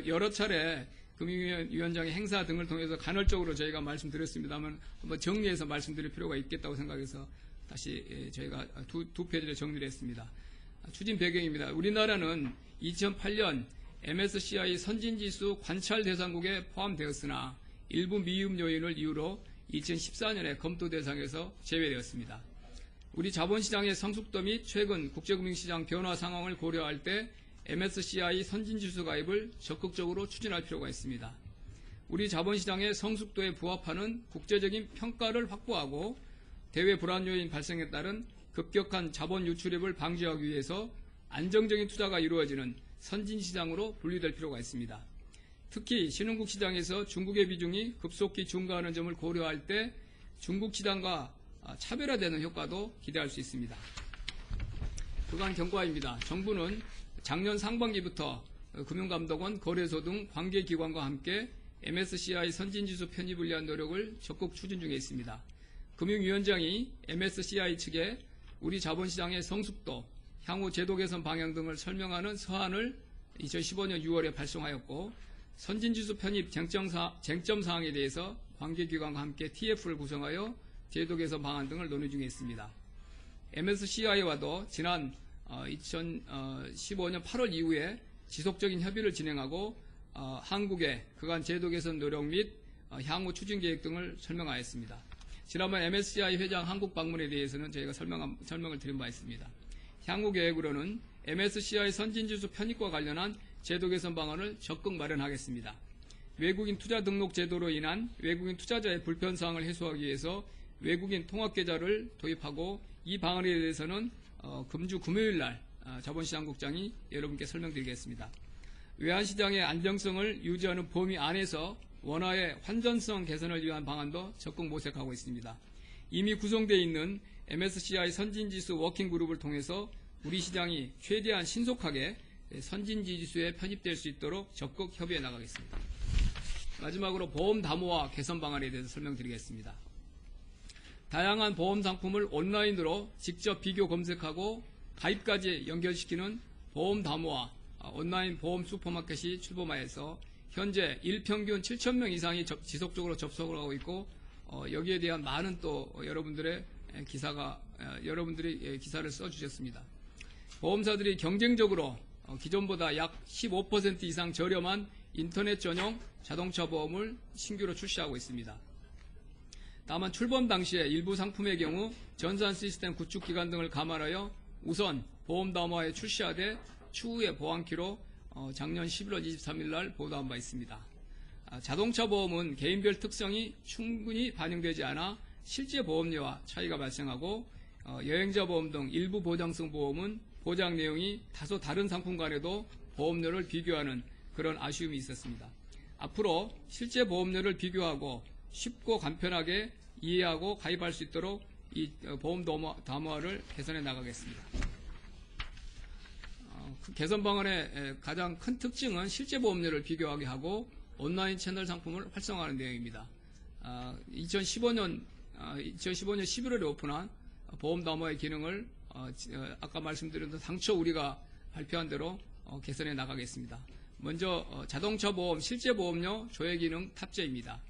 여러 차례 금융위원장의 행사 등을 통해서 간헐적으로 저희가 말씀드렸습니다만 한번 정리해서 말씀드릴 필요가 있겠다고 생각해서 다시 저희가 두 페이지를 정리를 했습니다. 추진 배경입니다. 우리나라는 2008년 MSCI 선진지수 관찰 대상국에 포함되었으나 일부 미흡 요인을 이유로 2014년에 검토 대상에서 제외되었습니다. 우리 자본시장의 성숙도 및 최근 국제금융시장 변화 상황을 고려할 때 MSCI 선진지수 가입을 적극적으로 추진할 필요가 있습니다. 우리 자본시장의 성숙도에 부합하는 국제적인 평가를 확보하고 대외 불안 요인 발생에 따른 급격한 자본 유출입을 방지하기 위해서 안정적인 투자가 이루어지는 선진시장으로 분리될 필요가 있습니다. 특히 신흥국 시장에서 중국의 비중이 급속히 증가하는 점을 고려할 때 중국 시장과 차별화되는 효과도 기대할 수 있습니다. 그간 경과입니다. 정부는 작년 상반기부터 금융감독원, 거래소 등 관계기관과 함께 MSCI 선진지수 편입을 위한 노력을 적극 추진 중에 있습니다. 금융위원장이 MSCI 측에 우리 자본시장의 성숙도, 향후 제도 개선 방향 등을 설명하는 서한을 2015년 6월에 발송하였고 선진지수 편입 쟁점 사항에 대해서 관계기관과 함께 TF를 구성하여 제도 개선 방안 등을 논의 중에 있습니다. MSCI와도 지난 2015년 8월 이후에 지속적인 협의를 진행하고 한국의 그간 제도 개선 노력 및 향후 추진 계획 등을 설명하였습니다. 지난번 MSCI 회장 한국 방문에 대해서는 저희가 설명을 드린 바 있습니다. 향후 계획으로는 MSCI 선진지수 편입과 관련한 제도 개선 방안을 적극 마련하겠습니다. 외국인 투자 등록 제도로 인한 외국인 투자자의 불편사항을 해소하기 위해서 외국인 통합계좌를 도입하고 이 방안에 대해서는 금주 금요일 날 자본시장국장이 여러분께 설명드리겠습니다. 외환시장의 안정성을 유지하는 범위 안에서 원화의 환전성 개선을 위한 방안도 적극 모색하고 있습니다. 이미 구성되어 있는 MSCI 선진지수 워킹그룹을 통해서 우리 시장이 최대한 신속하게 선진지수에 편입될 수 있도록 적극 협의해 나가겠습니다. 마지막으로 보험 담보화 개선 방안에 대해서 설명드리겠습니다. 다양한 보험 상품을 온라인으로 직접 비교 검색하고 가입까지 연결시키는 보험 담화 온라인 보험 슈퍼마켓이 출범하여서 현재 일평균 7,000명 이상이 지속적으로 접속을 하고 있고 여기에 대한 많은 또 여러분들이 기사를 써주셨습니다. 보험사들이 경쟁적으로 기존보다 약 15% 이상 저렴한 인터넷 전용 자동차 보험을 신규로 출시하고 있습니다. 다만 출범 당시에 일부 상품의 경우 전산 시스템 구축 기간 등을 감안하여 우선 보험 담화에 출시하되 추후에 보완키로 작년 11월 23일 날 보도한 바 있습니다. 자동차 보험은 개인별 특성이 충분히 반영되지 않아 실제 보험료와 차이가 발생하고 여행자 보험 등 일부 보장성 보험은 보장 내용이 다소 다른 상품 간에도 보험료를 비교하는 그런 아쉬움이 있었습니다. 앞으로 실제 보험료를 비교하고 쉽고 간편하게 이해하고 가입할 수 있도록 이 보험 담화를 개선해 나가겠습니다. 그 개선 방안의 가장 큰 특징은 실제 보험료를 비교하게 하고 온라인 채널 상품을 활성화하는 내용입니다. 2015년 11월에 오픈한 보험 담화의 기능을 아까 말씀드린 당초 우리가 발표한 대로 개선해 나가겠습니다. 먼저 자동차 보험 실제 보험료 조회 기능 탑재입니다.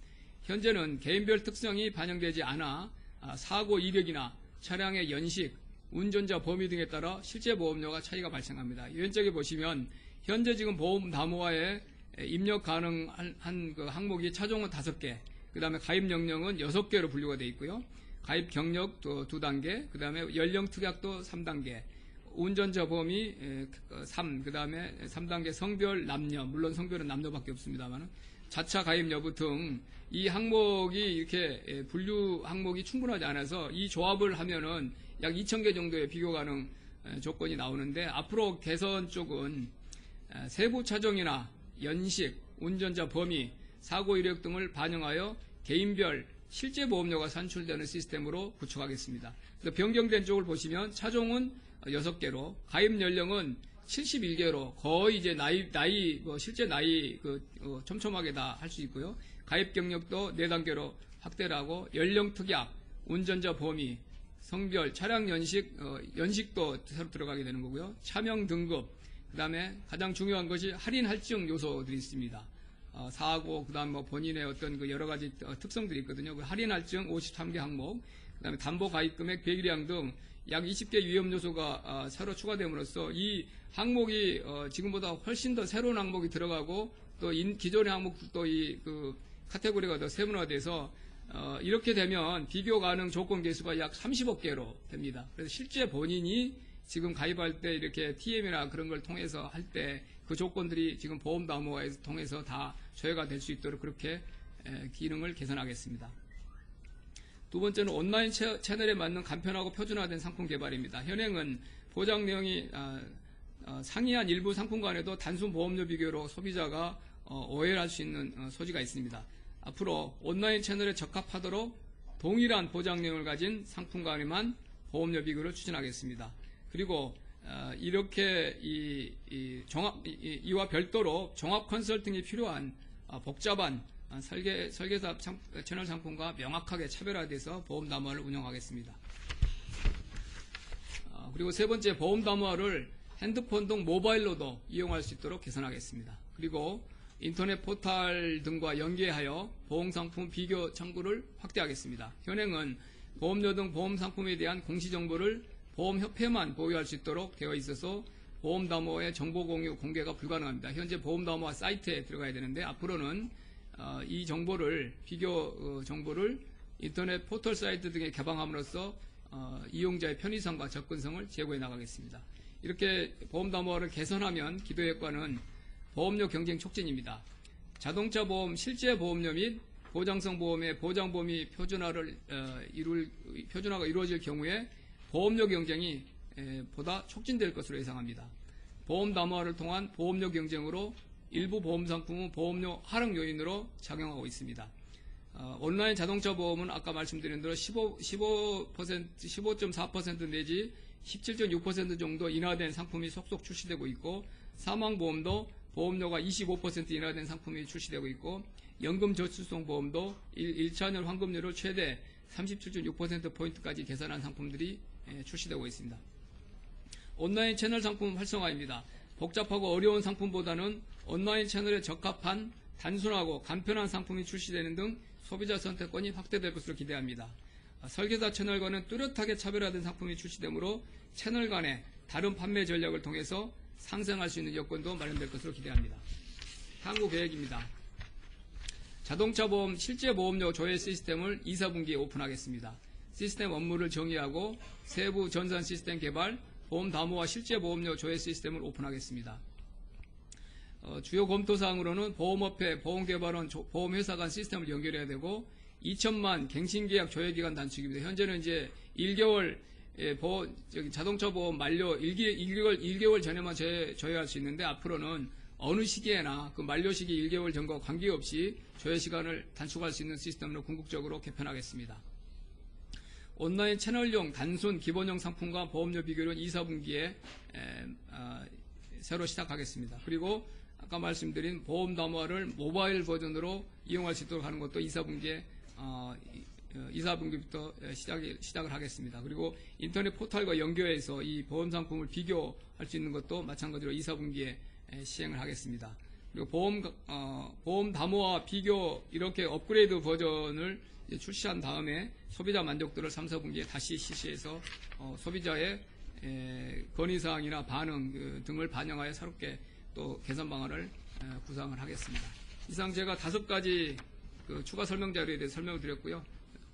현재는 개인별 특성이 반영되지 않아 사고 이력이나 차량의 연식, 운전자 범위 등에 따라 실제 보험료가 차이가 발생합니다. 왼쪽에 보시면 현재 지금 보험 담화에 입력 가능한 그 항목이 차종은 5개, 그 다음에 가입 명령은 6개로 분류가 되어 있고요. 가입 경력 2단계, 그 다음에 연령 특약도 3단계, 운전자 범위 3, 그 다음에 3단계 성별 남녀, 물론 성별은 남녀밖에 없습니다만 자차 가입 여부 등 이 항목이 이렇게 분류 항목이 충분하지 않아서 이 조합을 하면은 약 2,000개 정도의 비교 가능 조건이 나오는데 앞으로 개선 쪽은 세부 차종이나 연식, 운전자 범위, 사고 이력 등을 반영하여 개인별 실제 보험료가 산출되는 시스템으로 구축하겠습니다. 그래서 변경된 쪽을 보시면 차종은 6개로 가입 연령은 71개로 거의 이제 실제 나이 촘촘하게 다 할 수 있고요. 가입 경력도 4단계로 확대를 하고 연령 특약, 운전자 범위, 성별, 차량 연식도 새로 들어가게 되는 거고요. 차명 등급, 그 다음에 가장 중요한 것이 할인 할증 요소들이 있습니다. 사고, 그 다음 본인의 어떤 그 여러 가지 특성들이 있거든요. 그 할인 할증 53개 항목, 그 다음에 담보 가입 금액, 배기량 등 약 20개 위험 요소가 새로 추가됨으로써 이 항목이 지금보다 훨씬 더 새로운 항목이 들어가고 또 기존의 항목도 그 카테고리가 더 세분화돼서 이렇게 되면 비교 가능 조건 개수가 약 30억 개로 됩니다. 그래서 실제 본인이 지금 가입할 때 이렇게 TM이나 그런 걸 통해서 할 때 그 조건들이 지금 보험 담화에서 통해서 다 조회가 될 수 있도록 그렇게 기능을 개선하겠습니다. 두 번째는 온라인 채널에 맞는 간편하고 표준화된 상품 개발입니다. 현행은 보장 내용이 상이한 일부 상품 간에도 단순 보험료 비교로 소비자가 오해를 할 수 있는 소지가 있습니다. 앞으로 온라인 채널에 적합하도록 동일한 보장 내용을 가진 상품 간에만 보험료 비교를 추진하겠습니다. 그리고 이렇게 이와 별도로 종합 컨설팅이 필요한 복잡한 설계사 채널 상품과 명확하게 차별화돼서 보험 담화를 운영하겠습니다. 그리고 세 번째, 보험 담화를 핸드폰 등 모바일로도 이용할 수 있도록 개선하겠습니다. 그리고 인터넷 포털 등과 연계하여 보험상품 비교 창구를 확대하겠습니다. 현행은 보험료 등 보험상품에 대한 공시정보를 보험협회만 보유할 수 있도록 되어 있어서 보험담화의 정보 공유, 공개가 불가능합니다. 현재 보험담화 사이트에 들어가야 되는데 앞으로는 이 정보를, 비교 정보를 인터넷 포털 사이트 등에 개방함으로써 이용자의 편의성과 접근성을 제고해 나가겠습니다. 이렇게 보험담화를 개선하면 기대 효과는 보험료 경쟁 촉진입니다. 자동차 보험 실제 보험료 및 보장성 보험의 보장 범위 표준화가 이루어질 경우에 보험료 경쟁이 보다 촉진될 것으로 예상합니다. 보험 담화를 통한 보험료 경쟁으로 일부 보험 상품은 보험료 하락 요인으로 작용하고 있습니다. 온라인 자동차 보험은 아까 말씀드린 대로 15.4% 내지 17.6% 정도 인하된 상품이 속속 출시되고 있고, 사망보험도 보험료가 25% 인하된 상품이 출시되고 있고, 연금저축성 보험도 1차년 환급률을 최대 37.6%포인트까지 개선한 상품들이 출시되고 있습니다. 온라인 채널 상품 활성화입니다. 복잡하고 어려운 상품보다는 온라인 채널에 적합한 단순하고 간편한 상품이 출시되는 등 소비자 선택권이 확대될 것으로 기대합니다. 설계사 채널과는 뚜렷하게 차별화된 상품이 출시되므로 채널 간의 다른 판매 전략을 통해서 상생할 수 있는 여건도 마련될 것으로 기대합니다. 향후 계획입니다. 자동차 보험 실제 보험료 조회 시스템을 2, 4분기에 오픈하겠습니다. 시스템 업무를 정의하고 세부 전산 시스템 개발, 보험 담보와 실제 보험료 조회 시스템을 오픈하겠습니다. 주요 검토사항으로는 보험업체, 보험개발원, 보험회사 간 시스템을 연결해야 되고 2천만 갱신계약 조회기간 단축입니다. 현재는 이제 1개월 자동차 보험 만료 1개월 전에만 조회할 수 있는데 앞으로는 어느 시기에나 그 만료 시기 1개월 전과 관계없이 조회 시간을 단축할 수 있는 시스템으로 궁극적으로 개편하겠습니다. 온라인 채널용 단순 기본형 상품과 보험료 비교는 2, 4분기에 새로 시작하겠습니다. 그리고 아까 말씀드린 보험 담화를 모바일 버전으로 이용할 수 있도록 하는 것도 2, 4분기에 2, 4분기부터 시작을 하겠습니다. 그리고 인터넷 포털과 연결해서 이 보험 상품을 비교할 수 있는 것도 마찬가지로 2, 4분기에 시행을 하겠습니다. 그리고 보험 담화와 비교 이렇게 업그레이드 버전을 출시한 다음에 소비자 만족도를 3, 4분기에 다시 실시해서 소비자의 건의사항이나 반응 등을 반영하여 새롭게 또 개선 방안을 구상을 하겠습니다. 이상 제가 5가지 추가 설명 자료에 대해 설명을 드렸고요.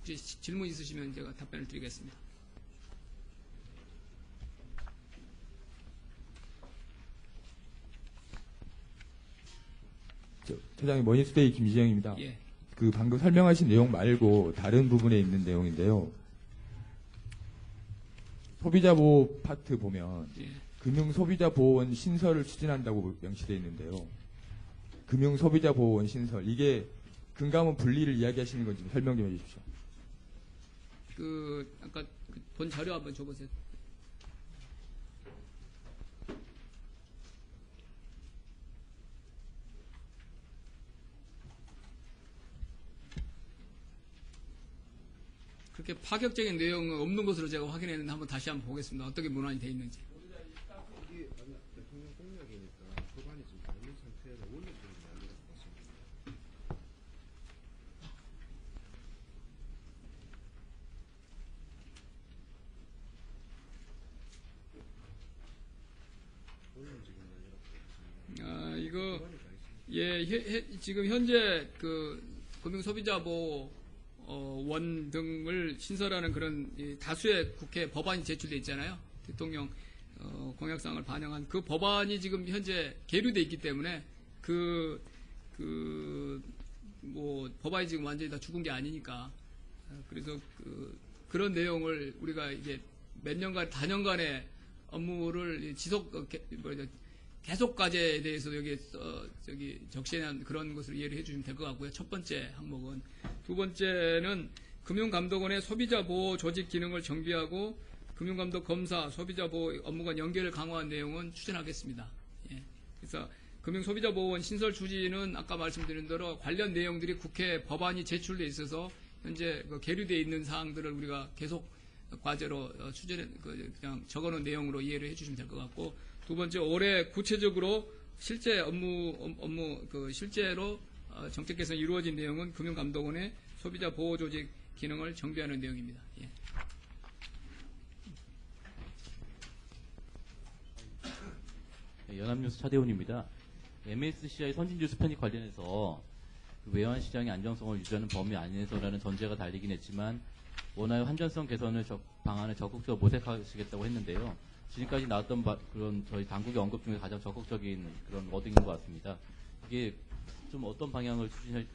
혹시 질문 있으시면 제가 답변을 드리겠습니다. 회장님, 머니투데이 김지영입니다. 예. 그 방금 설명하신 내용 말고 다른 부분에 있는 내용인데요. 소비자보호 파트 보면 예. 금융소비자보호원 신설을 추진한다고 명시되어 있는데요. 금융소비자보호원 신설, 이게 금감원 분리를 이야기하시는 건지 설명 좀 해주십시오. 아까 본 자료 한번 줘보세요. 그렇게 파격적인 내용은 없는 것으로 제가 확인했는데 한번 다시 한번 보겠습니다. 어떻게 문안이 되어 있는지. 이게 대통령 공약이니까 법안이 좀 다른 상태에서 원론적인 이야기를 했습니다. 원론적인 이야기라고 했습니다. 이거 법안이 다 있습니다. 지금 현재 금융소비자보호 원 등을 신설하는 그런 다수의 국회 법안이 제출돼 있잖아요. 대통령 공약사항을 반영한 그 법안이 지금 현재 계류돼 있기 때문에 법안이 지금 완전히 다 죽은 게 아니니까 그래서 그런 내용을 우리가 이제 몇 년간 다년간의 업무를 계속 과제에 대해서 여기에 적시한 그런 것을 이해를 해주시면 될 것 같고요. 첫 번째 항목은. 두 번째는 금융감독원의 소비자보호 조직 기능을 정비하고 금융감독 검사, 소비자보호 업무간 연계를 강화한 내용은 추진하겠습니다. 예. 그래서 금융소비자보호원 신설 추진은 아까 말씀드린 대로 관련 내용들이 국회 법안이 제출돼 있어서 현재 계류되어 있는 사항들을 우리가 계속 과제로 그냥 적어놓은 내용으로 이해를 해주시면 될 것 같고, 두 번째, 올해 구체적으로 실제 실제로 정책 개선이 이루어진 내용은 금융감독원의 소비자 보호 조직 기능을 정비하는 내용입니다. 예. 연합뉴스 차대훈입니다. MSCI 선진주스 편입 관련해서 외환 시장의 안정성을 유지하는 범위 안에서라는 전제가 달리긴 했지만 원화의 환전성 개선을 방안을 적극적으로 모색하시겠다고 했는데요. 지금까지 나왔던 그런 저희 당국의 언급 중에 가장 적극적인 그런 워딩인 것 같습니다. 이게 좀 어떤 방향을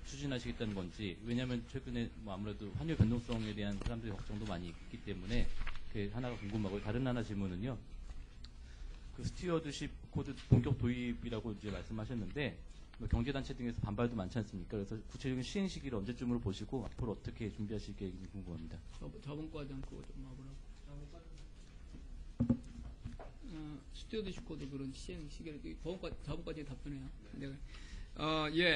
추진하시겠다는 건지, 왜냐하면 최근에 아무래도 환율 변동성에 대한 사람들의 걱정도 많이 있기 때문에 그게 하나가 궁금하고, 다른 하나 질문은요. 그 스튜어드십 코드 본격 도입이라고 이제 말씀하셨는데 경제단체 등에서 반발도 많지 않습니까? 그래서 구체적인 시행 시기를 언제쯤으로 보시고 앞으로 어떻게 준비하실 계획인지 궁금합니다. 저번 과지 않고 좀 와보라고. 스튜어드십 코드 그런 시행 시기를 저번 과지에 답변해요.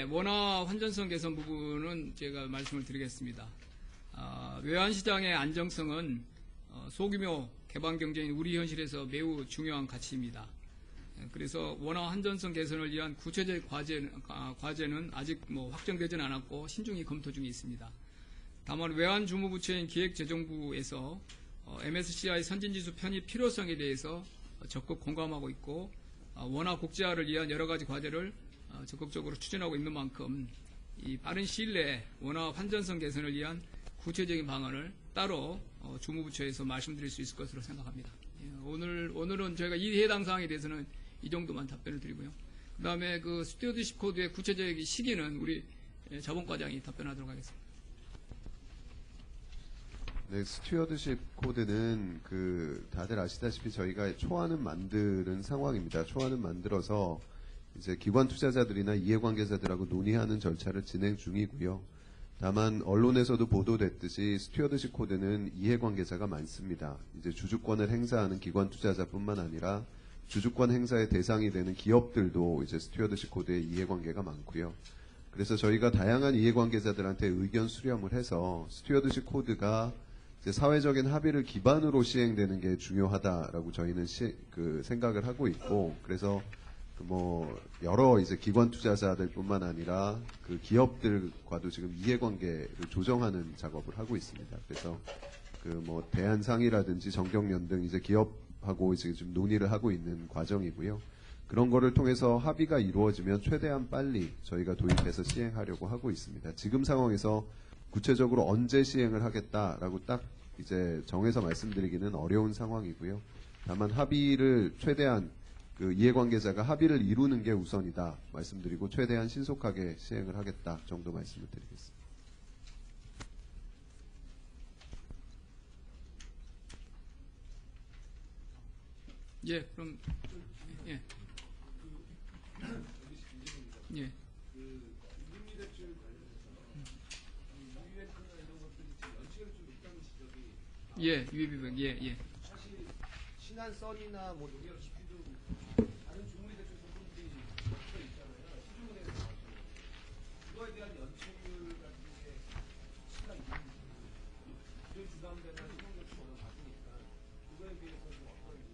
원화 환전성 개선 부분은 제가 말씀을 드리겠습니다. 외환시장의 안정성은 소규모 개방 경제인 우리 현실에서 매우 중요한 가치입니다. 그래서 원화 환전성 개선을 위한 구체적 과제는 아직 확정되지는 않았고 신중히 검토 중에 있습니다. 다만 외환주무부처인 기획재정부에서 MSCI 선진지수 편입 필요성에 대해서 적극 공감하고 있고 원화 국제화를 위한 여러 가지 과제를 적극적으로 추진하고 있는 만큼 이 빠른 시일 내에 원화 환전성 개선을 위한 구체적인 방안을 따로 주무부처에서 말씀드릴 수 있을 것으로 생각합니다. 오늘은 저희가 이 해당 사항에 대해서는 이 정도만 답변을 드리고요. 그 다음에 그 스튜어드십 코드의 구체적인 시기는 우리 자본과장이 답변하도록 하겠습니다. 네, 스튜어드십 코드는 다들 아시다시피 저희가 초안은 만드는 상황입니다. 초안은 만들어서 이제 기관 투자자들이나 이해관계자들하고 논의하는 절차를 진행 중이고요. 다만 언론에서도 보도됐듯이 스튜어드십 코드는 이해관계자가 많습니다. 이제 주주권을 행사하는 기관 투자자뿐만 아니라 주주권 행사의 대상이 되는 기업들도 이제 스튜어드십 코드에 이해관계가 많고요. 그래서 저희가 다양한 이해관계자들한테 의견 수렴을 해서 스튜어드십 코드가 이제 사회적인 합의를 기반으로 시행되는 게 중요하다라고 저희는 생각을 하고 있고, 그래서 여러 이제 기관 투자자들뿐만 아니라 그 기업들과도 지금 이해관계를 조정하는 작업을 하고 있습니다. 그래서 대한상이라든지 정경련 등 이제 기업하고 이제 좀 논의를 하고 있는 과정이고요. 그런 거를 통해서 합의가 이루어지면 최대한 빨리 저희가 도입해서 시행하려고 하고 있습니다. 지금 상황에서 구체적으로 언제 시행을 하겠다라고 딱 이제 정해서 말씀드리기는 어려운 상황이고요. 다만 합의를 최대한 이해관계자가 합의를 이루는 게 우선이다 말씀드리고 최대한 신속하게 시행을 하겠다 정도 말씀을 드리겠습니다. 예, 그럼 예. 예. 예, 유예비백, 예. 사실 신한 썰이나 다른 주무대출 상품들이 겹쳐 있잖아요. 시중은행에서 나왔잖아요. 그거에 대한 연체율 같은 게 시가 있는지 기존 주담대나 신용대출 워낙 낮으니까 그거에 비해서 좀 어떤지.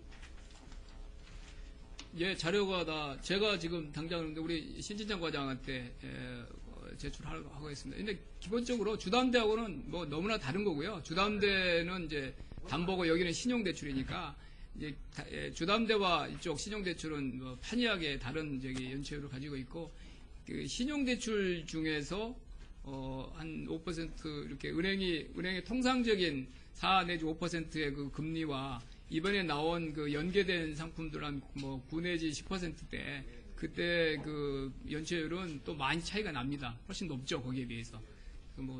예, 자료가 다 제가 지금 당장 우리 신진장 과장한테 제출하고 있습니다. 근데 기본적으로 주담대하고는 너무나 다른 거고요. 주담대는 이제 담보고 여기는 신용대출이니까 이제 주담대와 이쪽 신용대출은 판이하게 다른 연체율을 가지고 있고, 그 신용대출 중에서 한 5% 이렇게 은행의 통상적인 4 내지 5%의 그 금리와 이번에 나온 그 연계된 상품들 한 9 내지 10%대 그때 그 연체율은 또 많이 차이가 납니다. 훨씬 높죠, 거기에 비해서.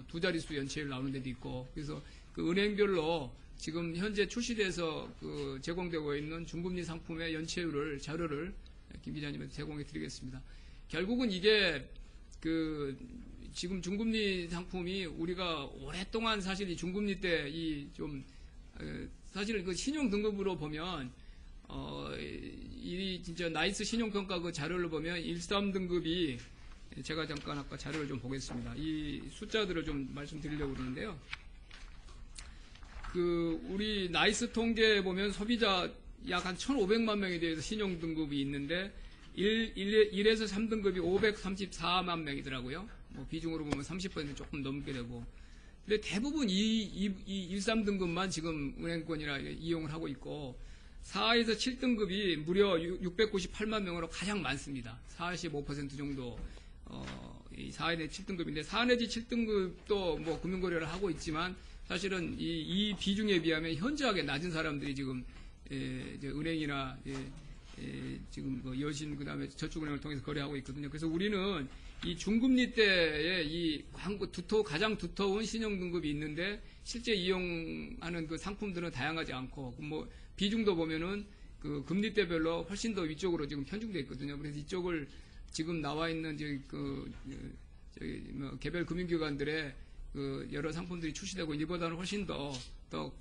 두 자릿수 연체율 나오는 데도 있고. 그래서 그 은행별로 지금 현재 출시돼서 제공되고 있는 중금리 상품의 연체율을 자료를 김 기자님한테 제공해 드리겠습니다. 결국은 이게 지금 중금리 상품이 우리가 오랫동안 사실 이 중금리 때 사실 그 신용 등급으로 보면 이 진짜 나이스 신용평가 그 자료를 보면 13등급이 제가 잠깐 아까 자료를 좀 보겠습니다. 이 숫자들을 좀 말씀드리려고 그러는데요. 우리 나이스 통계에 보면 소비자 약 한 1,500만 명에 대해서 신용 등급이 있는데 1에서 3등급이 534만 명이더라고요. 비중으로 보면 30% 조금 넘게 되고. 근데 대부분 이 1, 3등급만 지금 은행권이라 이용을 하고 있고 4에서 7등급이 무려 698만 명으로 가장 많습니다. 45% 정도 이 4 내지 7등급인데 4 내지 7등급도 금융거래를 하고 있지만 사실은 이 비중에 비하면 현저하게 낮은 사람들이 지금 이제 은행이나 지금 여신 그다음에 저축은행을 통해서 거래하고 있거든요. 그래서 우리는 이 중금리 때에 이 가장 두터운 신용 등급이 있는데 실제 이용하는 그 상품들은 다양하지 않고 비중도 보면은 그 금리 때별로 훨씬 더 위쪽으로 지금 편중돼 있거든요. 그래서 이쪽을 지금 나와 있는 개별 금융기관들의 여러 상품들이 출시되고 이보다는 훨씬 더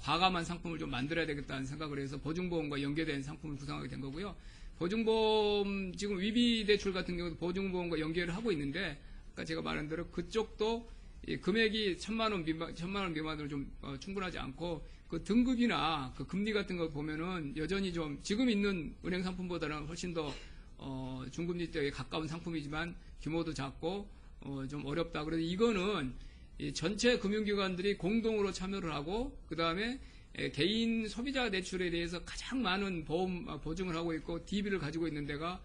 과감한 상품을 좀 만들어야 되겠다는 생각을 해서 보증보험과 연계된 상품을 구성하게 된 거고요. 보증보험 지금 위비대출 같은 경우도 보증보험과 연계를 하고 있는데 아까 제가 말한 대로 그쪽도 이 금액이 1,000만 원 미만으로 좀 충분하지 않고 그 등급이나 그 금리 같은 거 보면은 여전히 좀 지금 있는 은행 상품보다는 훨씬 더 중금리 때에 가까운 상품이지만 규모도 작고 좀 어렵다. 그래서 이거는 이 전체 금융기관들이 공동으로 참여를 하고 그 다음에 개인 소비자 대출에 대해서 가장 많은 보증을 하고 있고 DB를 가지고 있는 데가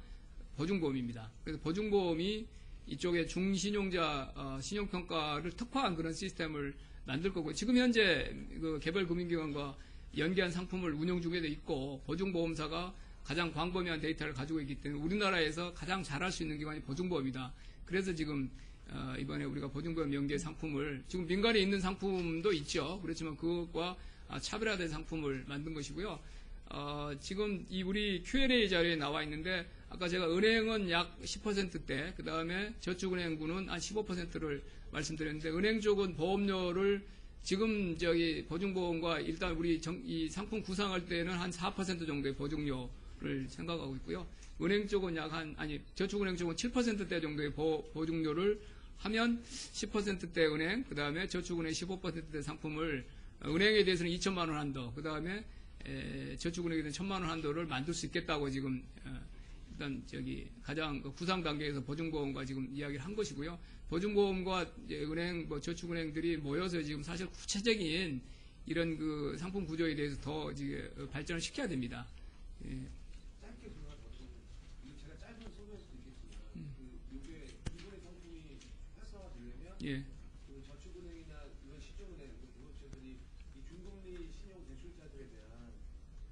보증보험입니다. 그래서 보증보험이 이쪽에 중신용자 신용평가를 특화한 그런 시스템을 만들 거고 지금 현재 그 개별 금융기관과 연계한 상품을 운영 중에 돼 있고 보증보험사가 가장 광범위한 데이터를 가지고 있기 때문에 우리나라에서 가장 잘할 수 있는 기관이 보증보험이다. 그래서 지금 이번에 우리가 보증보험 연계 상품을 지금 민간에 있는 상품도 있죠. 그렇지만 그것과 차별화된 상품을 만든 것이고요. 지금 이 우리 Q&A 자료에 나와 있는데 아까 제가 은행은 약 10%대, 그 다음에 저축은행군은 한 15%를 말씀드렸는데 은행 쪽은 보험료를 지금 저기 보증보험과 일단 우리 이 상품 구상할 때는 한 4% 정도의 보증료를 생각하고 있고요. 은행 쪽은 저축은행 쪽은 7%대 정도의 보증료를 하면 10%대 은행, 그 다음에 저축은행 15%대 상품을 은행에 대해서는 2천만 원 한도, 그 다음에 저축은행에 대해서는 1,000만 원 한도를 만들 수 있겠다고 지금 일단 저기 가장 구상 단계에서 보증보험과 지금 이야기를 한 것이고요. 보증보험과 은행, 저축은행들이 모여서 지금 사실 구체적인 이런 그 상품 구조에 대해서 더 지금 발전을 시켜야 됩니다. 예. 제가 짧은 소개할 수도 있겠지만, 요게 기본의 상품이 활성화되려면 예. 그 저축은행이나 이런 시중은행, 기업체들이 이 중금리 신용 대출자들에 대한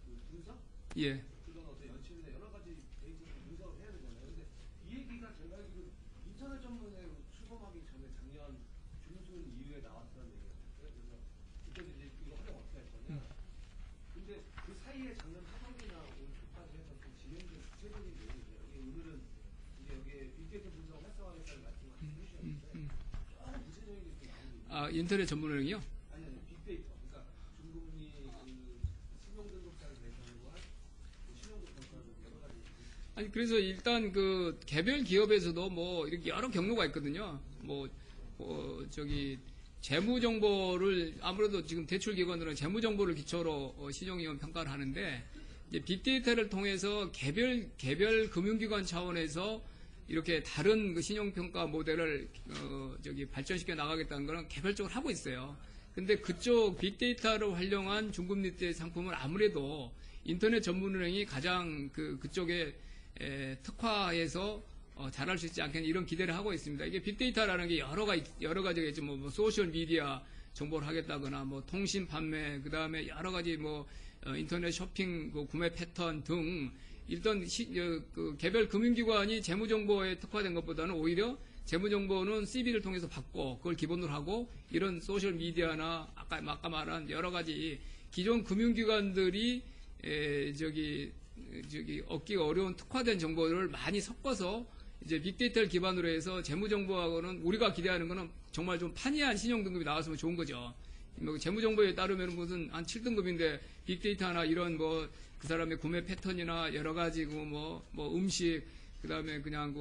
그 분석, 예. 그런 어떤 연체율이나 여러 가지 데이터를 분석을 해야 되잖아요. 근데 이 얘기가 제가 알기로 인터넷 전문에 출범하기 전에 작년 중순 이후에 나왔다는 얘기였어요. 그래서 그때 이제 이거 활용 어떻게 할 거냐. 근데 그 사이에 작년 하반기나 올 초까지 해서 좀 진행된 구체적인 내용이죠. 여기 오늘은 이제 여기에 빅데이터 분석 활성화하겠다는 말씀을 해주셨는데 조금 구체적인 게 좀 나오는 인터넷 전문은행이요? 아니 빅데이터. 그러니까 중금리 신용등급자를 대상으로 한 신용등 평가를 여러 가지. 아니 그래서 일단 그 개별 기업에서도 뭐 이렇게 여러 경로가 있거든요. 저기 재무 정보를 아무래도 지금 대출 기관들은 재무 정보를 기초로 신용위원 평가를 하는데 이제 빅데이터를 통해서 개별 금융기관 차원에서 이렇게 다른 그 신용평가 모델을 발전시켜 나가겠다는 거는 개별적으로 하고 있어요. 근데 그쪽 빅데이터를 활용한 중금리대 상품은 아무래도 인터넷 전문은행이 가장 그쪽에 특화해서 잘할 수 있지 않겠냐 이런 기대를 하고 있습니다. 이게 빅데이터라는 게 여러 가지겠죠. 뭐 소셜 미디어 정보를 하겠다거나 뭐 통신 판매 그다음에 여러 가지 인터넷 쇼핑 구매 패턴 등 일단 그 개별 금융기관이 재무정보에 특화된 것보다는 오히려 재무정보는 CB를 통해서 받고 그걸 기본으로 하고 이런 소셜 미디어나 아까 말한 여러 가지 기존 금융기관들이 얻기가 어려운 특화된 정보를 많이 섞어서 이제 빅데이터를 기반으로 해서 재무정보하고는 우리가 기대하는 거는 정말 좀 판이한 신용등급이 나왔으면 좋은 거죠. 재무정보에 따르면 무슨 한 7등급인데 빅데이터나 이런 그 사람의 구매 패턴이나 여러 가지 음식 그다음에 그냥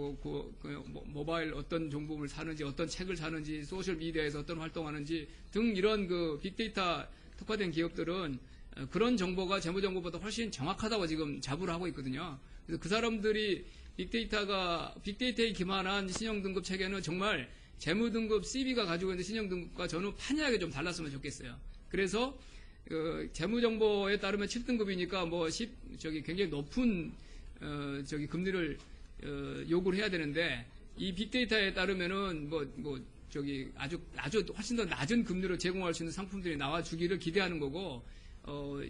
모바일 어떤 정보를 사는지 어떤 책을 사는지 소셜 미디어에서 어떤 활동하는지 등 이런 그 빅데이터 특화된 기업들은 그런 정보가 재무정보보다 훨씬 정확하다고 지금 자부를 하고 있거든요. 그래서 그 사람들이 빅데이터에 기반한 신용등급 체계는 정말 재무등급 CB가 가지고 있는 신용등급과 저는 판이하게 좀 달랐으면 좋겠어요. 그래서 재무정보에 따르면 7등급이니까 굉장히 높은 금리를 요구를 해야 되는데 이 빅데이터에 따르면은 아주 훨씬 더 낮은 금리로 제공할 수 있는 상품들이 나와주기를 기대하는 거고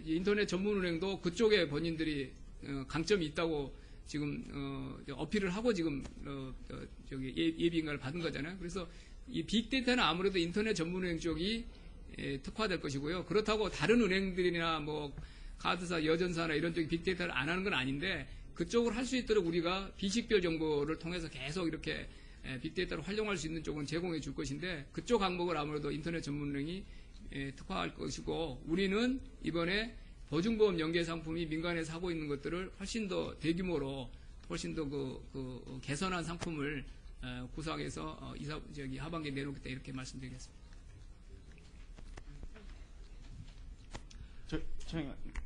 인터넷 전문은행도 그쪽에 본인들이 강점이 있다고 지금 어필을 하고 지금 예비인가를 받은 거잖아요. 그래서 이 빅데이터는 아무래도 인터넷 전문은행 쪽이 특화될 것이고요. 그렇다고 다른 은행들이나 카드사, 여전사나 이런 쪽이 빅데이터를 안 하는 건 아닌데 그쪽을 할 수 있도록 우리가 비식별 정보를 통해서 계속 이렇게 빅데이터를 활용할 수 있는 쪽은 제공해 줄 것인데 그쪽 항목을 아무래도 인터넷 전문은행이 특화할 것이고 우리는 이번에 보증보험 연계 상품이 민간에서 하고 있는 것들을 훨씬 더 대규모로 훨씬 더 개선한 상품을 구상해서 하반기에 내놓겠다 이렇게 말씀드리겠습니다.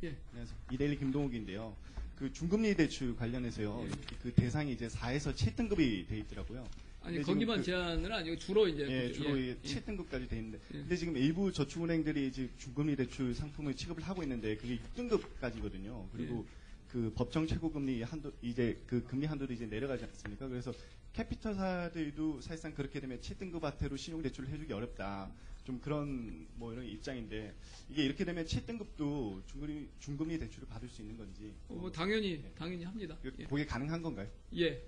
예. 안녕하세요. 이데일리 김동욱인데요. 그 중금리 대출 관련해서요. 그 대상이 이제 4에서 7등급이 돼 있더라고요. 아니 근데 지금 거기만 제한은 아니고 주로 이제 예, 주로 7등급까지 돼 있는데, 근데 지금 일부 저축은행들이 이제 중금리 대출 상품을 취급을 하고 있는데 그게 6등급까지거든요. 그리고 그 법정 최고금리 한도 이제 그 금리 한도도 이제 내려가지 않습니까? 그래서 캐피털사들도 사실상 그렇게 되면 7등급 아태로 신용 대출을 해주기 어렵다. 좀 그런 뭐 이런 입장인데, 이게 이렇게 되면 7등급도 중금리 대출을 받을 수 있는 건지. 뭐 당연히 합니다. 그게 가능한 건가요? 예.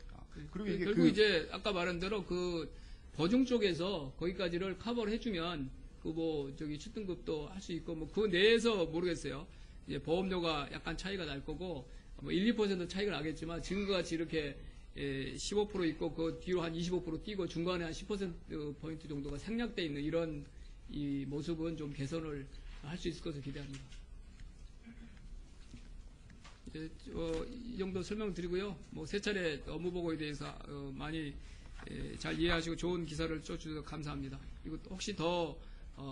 그리고 이게 결국 이제 아까 말한 대로 그 보증 쪽에서 거기까지를 커버를 해주면 그 뭐 저기 7등급도 할 수 있고 뭐 그 내에서 모르겠어요. 이제 보험료가 약간 차이가 날 거고 뭐 1, 2% 차이가 나겠지만 지금과 같이 이렇게 15% 있고 그 뒤로 한 25% 뛰고 중간에 한 10% 정도가 생략돼 있는 이런 이 모습은 좀 개선을 할 수 있을 것으로 기대합니다. 이제 이 정도 설명드리고요. 뭐 세 차례 업무 보고에 대해서 많이 잘 이해하시고 좋은 기사를 써주셔서 감사합니다. 그리고 혹시 더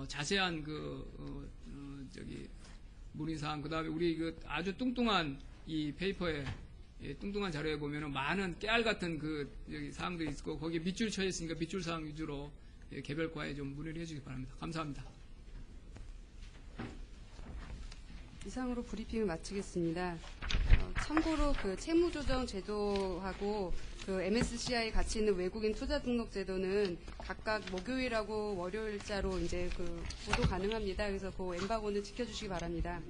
자세한 문의사항, 그 다음에 우리 그 아주 뚱뚱한 이 페이퍼에 뚱뚱한 자료에 보면은 많은 깨알 같은 사항들이 있고 거기에 밑줄 쳐 있으니까 밑줄 사항 위주로 개별과에 좀 문의를 해주시기 바랍니다. 감사합니다. 이상으로 브리핑을 마치겠습니다. 참고로 그 채무조정 제도하고 그 MSCI 같이 있는 외국인 투자 등록 제도는 각각 목요일하고 월요일자로 이제 그 보도 가능합니다. 그래서 그 엠바고는 지켜주시기 바랍니다.